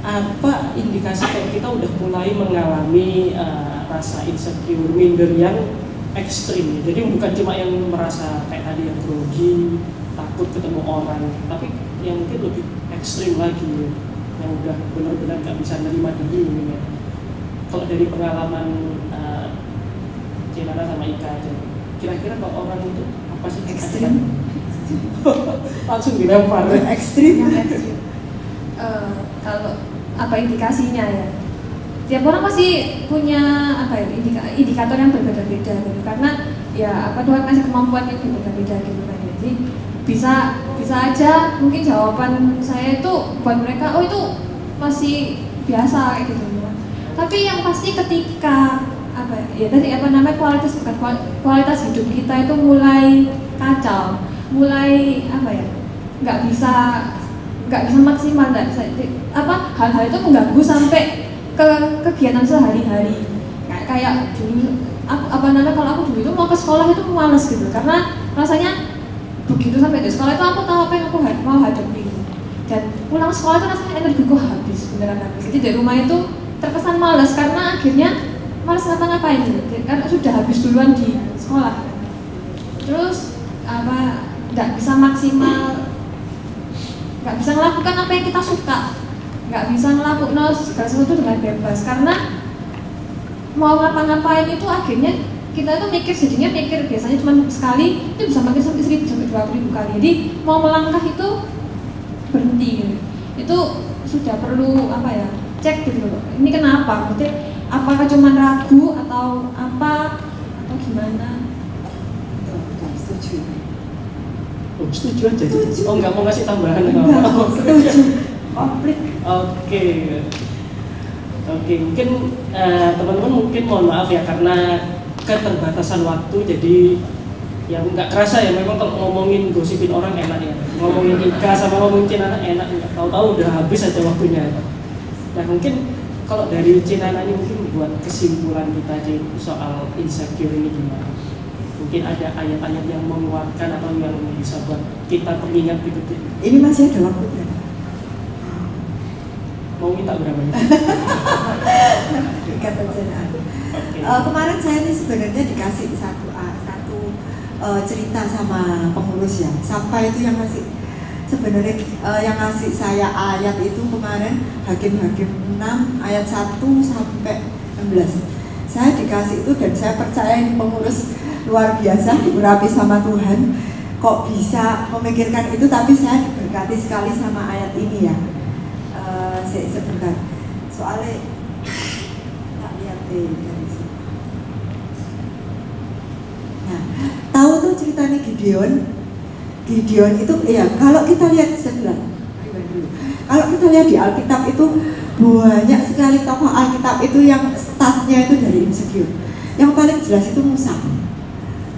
Apa indikasi kalau kita udah mulai mengalami rasa insecure, minder yang ekstrim? Jadi bukan cuma yang merasa kayak tadi yang grogi, takut ketemu orang, tapi yang mungkin lebih ekstrim lagi ya, yang udah benar-benar nggak bisa nerima diri ya. Kalau dari pengalaman Cinana sama Ika aja, kira-kira kalau orang itu apa sih Ekstrim? langsung dilempar Ekstrim. Kalau apa indikasinya ya? Tiap orang pasti punya apa ya indikator yang berbeda-beda gitu, karena ya apa Tuhan kasih kemampuan yang berbeda-beda gitu kan. Jadi bisa aja mungkin jawaban saya itu buat mereka oh itu masih biasa kayak gitu ya. Tapi yang pasti ketika apa ya tadi apa namanya kualitas hidup kita itu mulai kacau, mulai apa ya nggak bisa maksimal, nggak bisa apa hal-hal itu mengganggu sampai ke kegiatan sehari-hari. Kayak dulu kalau aku dulu itu mau ke sekolah itu malas gitu karena rasanya begitu sampai di sekolah itu aku tahu apa yang aku mau hadapi dan pulang sekolah itu rasanya energiku habis, beneran habis. Jadi dari rumah itu terkesan malas karena akhirnya malas ngapa-ngapain gitu karena sudah habis duluan di sekolah. Terus apa nggak bisa maksimal, nggak bisa melakukan apa yang kita suka, nggak bisa melakukan segala sesuatu dengan bebas karena mau ngapa-ngapain itu akhirnya kita tuh jadinya mikir biasanya cuma sekali itu bisa makin sampai 1000 sampai 20.000 kali. Jadi mau melangkah itu berhenti gitu. Itu sudah perlu apa ya cek gitu loh. Ini kenapa? Maksudnya apakah cuma ragu atau apa atau gimana? Setuju. Oh, setuju aja. Oh, nggak mau ngasih tambahan Setuju. Komplit. Oke, mungkin teman-teman mungkin mohon maaf ya karena keterbatasan waktu, jadi ya nggak kerasa ya. Memang kalau ngomongin gosipin orang enak ya, ngomongin Ika sama ngomongin Cinana enak, nggak tahu-tahu udah habis aja waktunya. Nah mungkin kalau dari Cinana ini mungkin buat kesimpulan kita aja soal insecure ini gimana? Mungkin ada ayat-ayat yang menguatkan atau yang bisa buat kita pengingat gitu. Ini masih ada waktu berapa? Mau minta berapa ya? Kata Janaan. Kemarin saya ini sebenarnya dikasih satu cerita sama pengurus ya. Sampai itu yang ngasih sebenarnya yang ngasih saya ayat itu kemarin Hakim-Hakim 6 ayat 1 sampai 16. Saya dikasih itu dan saya percaya ini pengurus luar biasa diurapi sama Tuhan. Kok bisa memikirkan itu, tapi saya diberkati sekali sama ayat ini ya. Sebentar, soalnya tak lihat dari sini. Nah, tahu tuh ceritanya Gideon itu ya kalau kita lihat sebelah, kalau kita lihat di Alkitab itu banyak sekali tokoh Alkitab itu yang startnya itu dari insecure. Yang paling jelas itu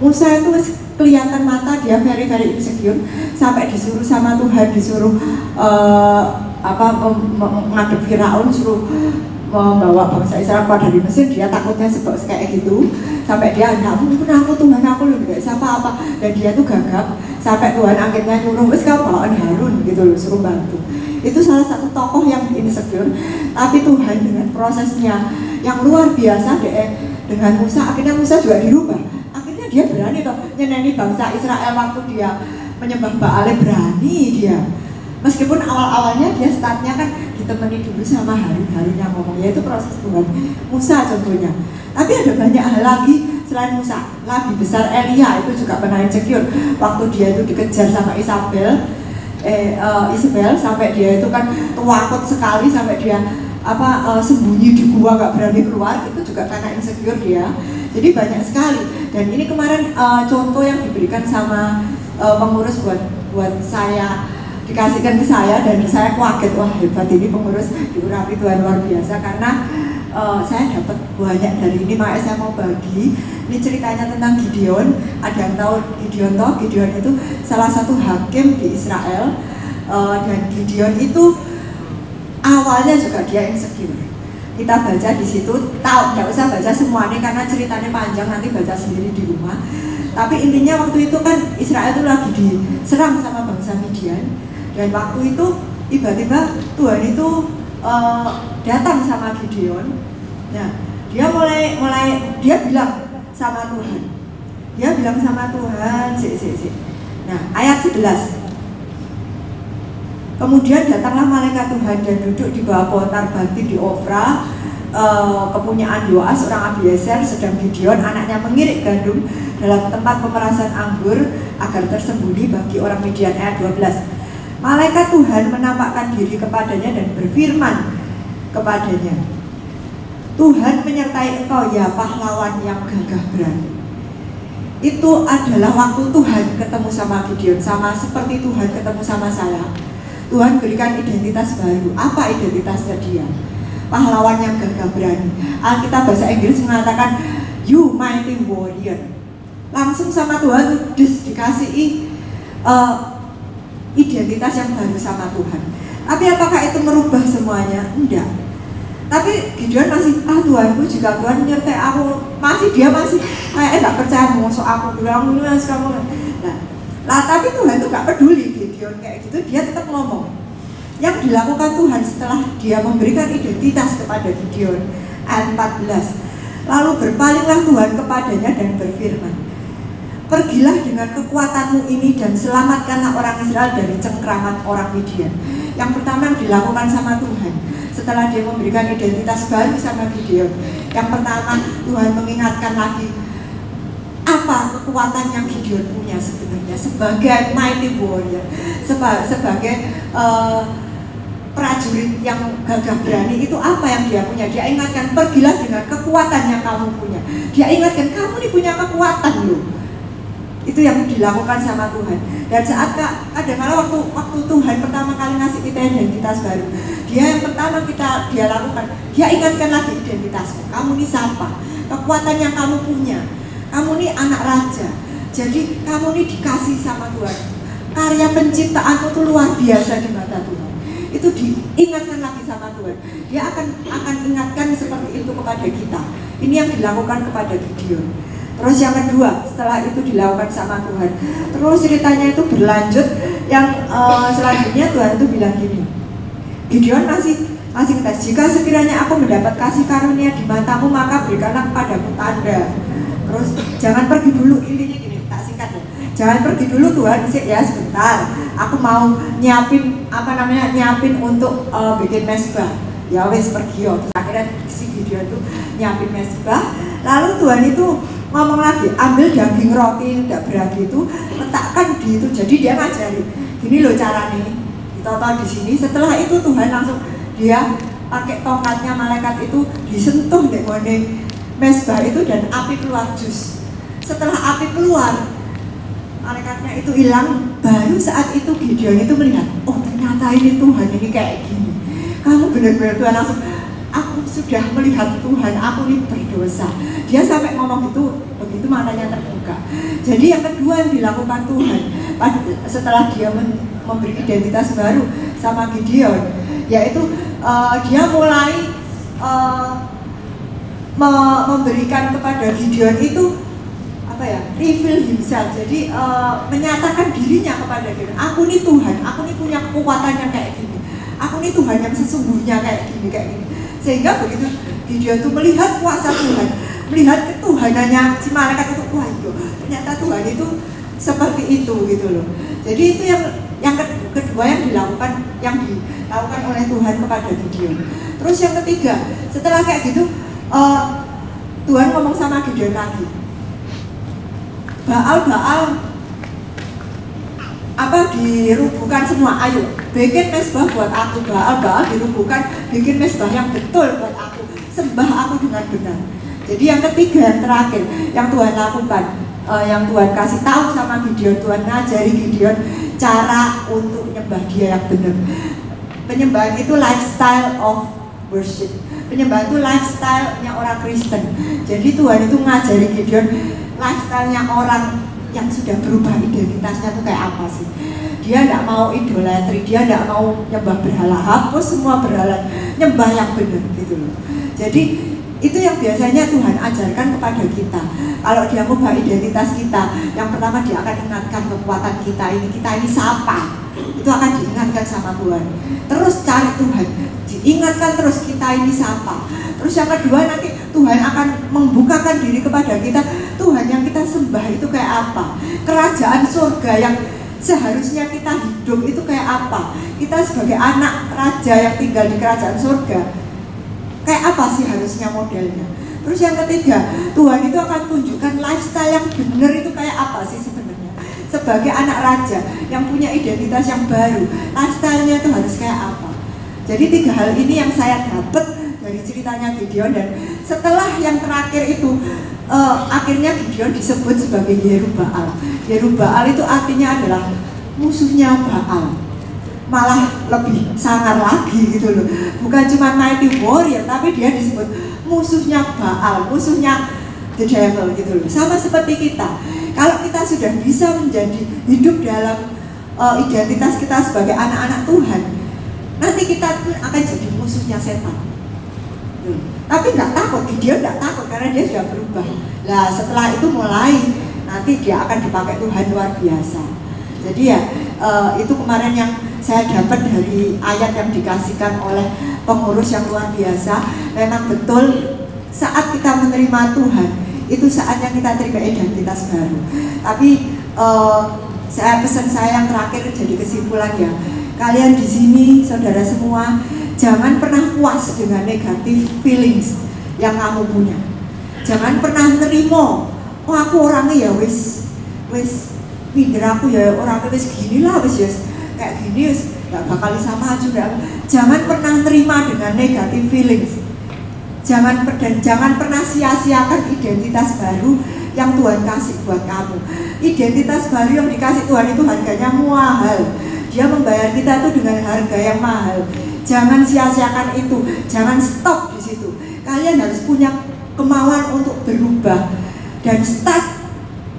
Musa itu kelihatan mata dia very insecure sampai disuruh sama Tuhan menghadap Firaun, suruh membawa bangsa Israel keluar dari Mesir. Dia takutnya sebab kayak gitu sampai dia nggak mungkin aku Tuhan aku lebih siapa apa, dan dia tuh gagap sampai Tuhan akhirnya nyuruh wis kau bawaan Harun gitu loh, suruh bantu. Itu salah satu tokoh yang insecure, tapi Tuhan dengan prosesnya yang luar biasa dengan Musa, akhirnya Musa juga dirubah. Akhirnya dia berani toh nyeneni bangsa Israel waktu dia menyembah Baal, berani dia. Meskipun awal-awalnya dia startnya kan ditemani dulu sama Harun yang ngomong, yaitu proses Tuhan. Musa contohnya. Tapi ada banyak hal lagi selain Musa. Nabi besar Elia itu juga pernah insecure waktu dia itu dikejar sama Isabel sampai dia itu kan takut sekali sampai dia sembunyi di gua, nggak berani keluar, itu juga karena insecure dia. Jadi banyak sekali. Dan ini kemarin contoh yang diberikan sama pengurus buat saya, dikasihkan ke saya, dan saya kaget, wah hebat ini pengurus diurapi Tuhan luar biasa, karena saya dapat banyak dari ini, makanya saya mau bagi. Ini ceritanya tentang Gideon. Ada yang tahu Gideon toh? Gideon itu salah satu hakim di Israel, dan Gideon itu awalnya juga dia insecure. Kita baca di situ, tahu, nggak usah baca semuanya karena ceritanya panjang, nanti baca sendiri di rumah. Tapi intinya waktu itu kan Israel itu lagi diserang sama bangsa Midian, dan waktu itu tiba-tiba Tuhan itu datang sama Gideon. Nah, dia dia bilang sama Tuhan. Dia bilang sama Tuhan, Nah, ayat 11. Kemudian datanglah malaikat Tuhan dan duduk di bawah pohon bati di Ofra, kepunyaan Yoas orang Abiezer, sedang Gideon anaknya mengirik gandum dalam tempat pemerasan anggur agar tersembunyi bagi orang Midian. Ayat 12. Malaikat Tuhan menampakkan diri kepadanya dan berfirman kepadanya, Tuhan menyertai engkau ya pahlawan yang gagah berani. Itu adalah waktu Tuhan ketemu sama Gideon, sama seperti Tuhan ketemu sama saya. Tuhan berikan identitas baru. Apa identitasnya dia? Pahlawan yang gagah berani. Alkitab bahasa Inggris mengatakan you mighty warrior. Langsung sama Tuhan dikasih identitas yang baru sama Tuhan. Tapi apakah itu merubah semuanya? Enggak. Tapi Gideon masih, Tuhanku, jika Tuhan menyertai aku, dia masih nggak percaya, musuh aku bilang kamu. Nah, tapi Tuhan tuh nggak peduli Gideon kayak gitu, dia tetap ngomong. Yang dilakukan Tuhan setelah dia memberikan identitas kepada Gideon, ayat 14. Lalu berpalinglah Tuhan kepadanya dan berfirman, pergilah dengan kekuatanmu ini dan selamatkanlah orang Israel dari cengkraman orang Midian. Yang pertama yang dilakukan sama Tuhan setelah dia memberikan identitas baru sama Gideon, yang pertama Tuhan mengingatkan lagi apa kekuatan yang Gideon punya sebenarnya sebagai mighty warrior, sebagai prajurit yang gagah berani. Itu apa yang dia punya. Dia ingatkan, pergilah dengan kekuatan yang kamu punya. Dia ingatkan, kamu ini punya kekuatan loh. Itu yang dilakukan sama Tuhan. Dan saat kadang-kadang waktu Tuhan pertama kali ngasih kita identitas baru, dia yang pertama dia lakukan, dia ingatkan lagi identitasmu. Kamu ini siapa? Kekuatan yang kamu punya. Kamu ini anak raja. Jadi kamu ini dikasih sama Tuhan. Karya penciptaanmu itu luar biasa di mata Tuhan. Itu diingatkan lagi sama Tuhan. Dia akan ingatkan seperti itu kepada kita. Ini yang dilakukan kepada Gideon. Terus yang kedua, setelah itu dilakukan sama Tuhan, terus ceritanya itu berlanjut. Yang selanjutnya Tuhan itu bilang gini, Gideon masih ngetes, jika sekiranya aku mendapat kasih karunia di matamu, maka berikanlah kepadaku tanda. Terus jangan pergi dulu, intinya gini, tak singkat ya. Jangan pergi dulu Tuhan, ya sebentar. Aku mau nyiapin untuk bikin mesbah. Ya wes pergi yo. Terus akhirnya si Gideon tuh nyiapin mesbah. Lalu Tuhan itu ngomong lagi, ambil daging roti tidak beragi itu, letakkan di itu. Jadi dia ngajari, gini loh caranya, ditoto di sini. Setelah itu Tuhan langsung dia pakai tongkatnya malaikat itu disentuh dengan mesbah itu dan api keluar jus. Setelah api keluar, malaikatnya itu hilang. Baru saat itu Gideon itu melihat, oh ternyata ini Tuhan ini kayak gini. Kamu benar-benar Tuhan. Langsung, aku sudah melihat Tuhan, aku ini berdosa. Dia sampai ngomong gitu, begitu matanya terbuka. Jadi yang kedua yang dilakukan Tuhan setelah dia memberi identitas baru sama Gideon, yaitu dia mulai memberikan kepada Gideon itu reveal himself. Jadi menyatakan dirinya kepada Gideon. Aku ini Tuhan, aku ini punya kekuatan yang kayak gini. Aku ini Tuhan yang sesungguhnya kayak gini. Sehingga begitu Gideon itu melihat kuasa Tuhan, melihat ketuhanannya si malaikat itu, wah itu ternyata Tuhan itu seperti itu gitu loh. Jadi itu yang kedua yang dilakukan oleh Tuhan kepada Gideon. Terus yang ketiga, setelah kayak gitu Tuhan ngomong sama Gideon lagi, Baal dirubuhkan semua. Ayo bikin mesbah buat aku, Baal dirubuhkan, bikin mesbah yang betul buat aku, sembah aku dengan benar. Jadi yang ketiga, yang terakhir yang Tuhan lakukan, yang Tuhan kasih tahu sama Gideon, Tuhan ngajari Gideon cara untuk menyembah Dia yang benar. Penyembahan itu lifestyle of worship. Penyembahan itu lifestyle-nya orang Kristen. Jadi Tuhan itu ngajari Gideon lifestyle-nya orang yang sudah berubah identitasnya itu kayak apa sih. Dia tidak mau idolatri, dia tidak mau nyembah berhala, hapus semua berhala, nyembah yang benar gitu loh. Jadi itu yang biasanya Tuhan ajarkan kepada kita. Kalau dia mengubah identitas kita, yang pertama dia akan ingatkan kekuatan kita ini siapa. Itu akan diingatkan sama Tuhan. Terus cari Tuhan, diingatkan terus kita ini siapa. Terus yang kedua nanti Tuhan akan membukakan diri kepada kita, Tuhan yang kita sembah itu kayak apa, kerajaan surga yang seharusnya kita hidup itu kayak apa, kita sebagai anak raja yang tinggal di kerajaan surga kayak apa sih harusnya modelnya. Terus yang ketiga, Tuhan itu akan tunjukkan lifestyle yang benar itu kayak apa sih sebenarnya. Sebagai anak raja yang punya identitas yang baru, lifestyle-nya itu harus kayak apa. Jadi 3 hal ini yang saya dapat dari ceritanya Gideon. Dan setelah yang terakhir itu akhirnya Gideon disebut sebagai Yerubbaal. Yerubbaal itu artinya adalah musuhnya Baal, malah lebih sangar lagi gitu loh. Bukan cuma mighty warrior, tapi dia disebut musuhnya Baal, musuhnya the devil gitu loh. Sama seperti kita, kalau kita sudah bisa menjadi hidup dalam identitas kita sebagai anak-anak Tuhan, nanti kita pun akan jadi musuhnya setan. Tapi nggak takut, dia nggak takut karena dia sudah berubah. Nah setelah itu mulai nanti dia akan dipakai Tuhan luar biasa. Jadi ya itu kemarin yang saya dapat dari ayat yang dikasihkan oleh pengurus yang luar biasa. Memang betul saat kita menerima Tuhan itu saatnya kita terima identitas baru. Tapi pesan saya yang terakhir jadi kesimpulan ya, kalian di sini saudara semua jangan pernah puas dengan negatif feelings yang kamu punya. Jangan pernah nerimo, oh aku orangnya ya wis minder, aku ya orangnya wis gini lah, wis kayak gini wis gak bakal sama juga. Jangan pernah nerima dengan negatif feelings. Jangan pernah sia-siakan identitas baru yang Tuhan kasih buat kamu. Identitas baru yang dikasih Tuhan itu harganya mahal. Dia membayar kita itu dengan harga yang mahal. Jangan sia-siakan itu, jangan stop di situ. Kalian harus punya kemauan untuk berubah dan start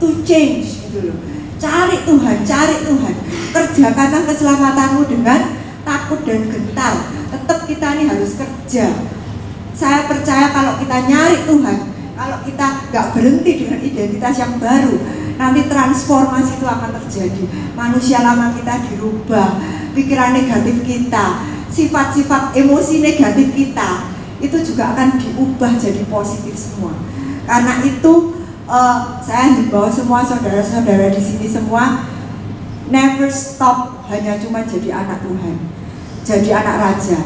to change gitu loh. Cari Tuhan. Kerjakanlah keselamatanmu dengan takut dan gentar. Tetap kita ini harus kerja. Saya percaya kalau kita nyari Tuhan, kalau kita nggak berhenti dengan identitas yang baru, nanti transformasi itu akan terjadi. Manusia lama kita dirubah, pikiran negatif kita, sifat-sifat emosi negatif kita itu juga akan diubah jadi positif semua. Karena itu saya himbau semua saudara-saudara di sini semua, never stop hanya cuma jadi anak Tuhan, jadi anak raja.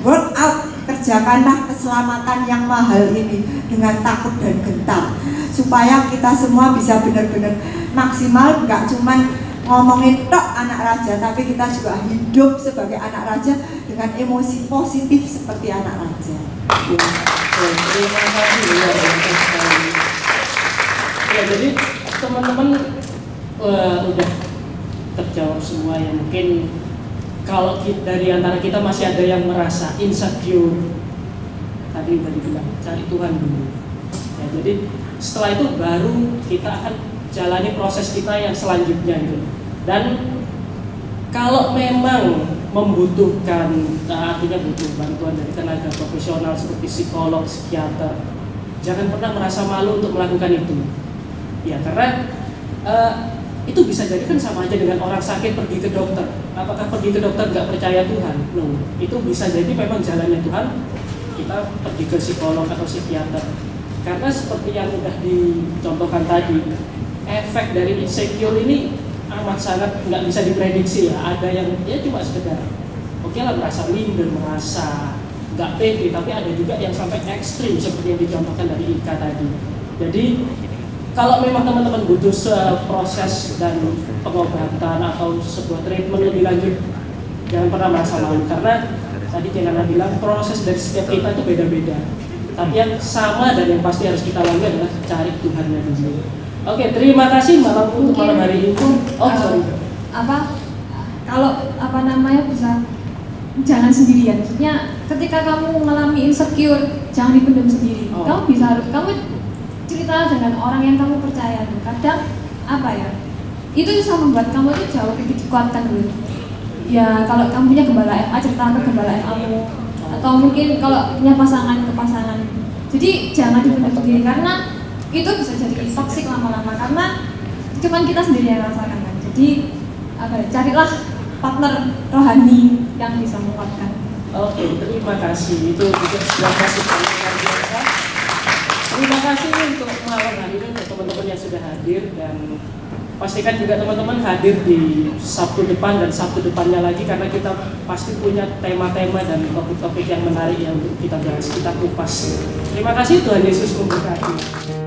Work out, kerjakanlah keselamatan yang mahal ini dengan takut dan gentar, supaya kita semua bisa benar-benar maksimal, nggak cuma ngomongin tok anak raja, tapi kita juga hidup sebagai anak raja dengan emosi positif seperti anak raja. Terima kasih luar biasa sekali. Ya, jadi teman-teman udah terjawab semua ya. Mungkin kalau dari antara kita masih ada yang merasa insecure, tadi bilang cari Tuhan dulu. Ya, jadi setelah itu baru kita akan jalani proses kita yang selanjutnya itu. Dan kalau memang membutuhkan, artinya butuh bantuan dari tenaga profesional seperti psikolog, psikiater, jangan pernah merasa malu untuk melakukan itu. Ya, karena itu bisa jadi kan sama aja dengan orang sakit pergi ke dokter. Apakah pergi ke dokter nggak percaya Tuhan? No, itu bisa jadi memang jalannya Tuhan. Kita pergi ke psikolog atau psikiater. Karena seperti yang sudah dicontohkan tadi, efek dari insecure ini amat sangat nggak bisa diprediksi ya. Ada yang ya cuma sekedar oke lah merasa minder, merasa nggak pede, tapi ada juga yang sampai ekstrim seperti yang dicontohkan dari Ika tadi. Jadi kalau memang teman-teman butuh proses dan pengobatan atau sebuah treatment lebih lanjut, jangan pernah merasa malu, karena tadi Kenana bilang proses dari setiap kita itu beda-beda. Tapi yang sama dan yang pasti harus kita lakukan adalah cari Tuhannya dulu. Oke, terima kasih malam untuk malam hari ini. Sorry. Kalau bisa jangan sendirian. Maksudnya ketika kamu mengalami insecure, jangan dipendam sendiri. Kamu cerita dengan orang yang kamu percaya. Kadang itu bisa membuat kamu itu jauh lebih dikuatkan dulu. Ya kalau kamu punya gembala MA, cerita ke gembala MA-mu, atau mungkin kalau punya pasangan ke pasangan. Jadi jangan dipendam sendiri, karena itu bisa jadi toksik lama-lama, karena cuman kita sendiri yang rasakan kan. Jadi carilah partner rohani yang bisa menguatkan. Oke, terima kasih. Itu juga sudah kasih luar biasa. Terima kasih untuk malam hari ini untuk teman-teman yang sudah hadir, dan pastikan juga teman-teman hadir di Sabtu depan dan Sabtu depannya lagi, karena kita pasti punya tema-tema dan topik-topik yang menarik yang kita bahas, kita kupas. Terima kasih, Tuhan Yesus memberkati.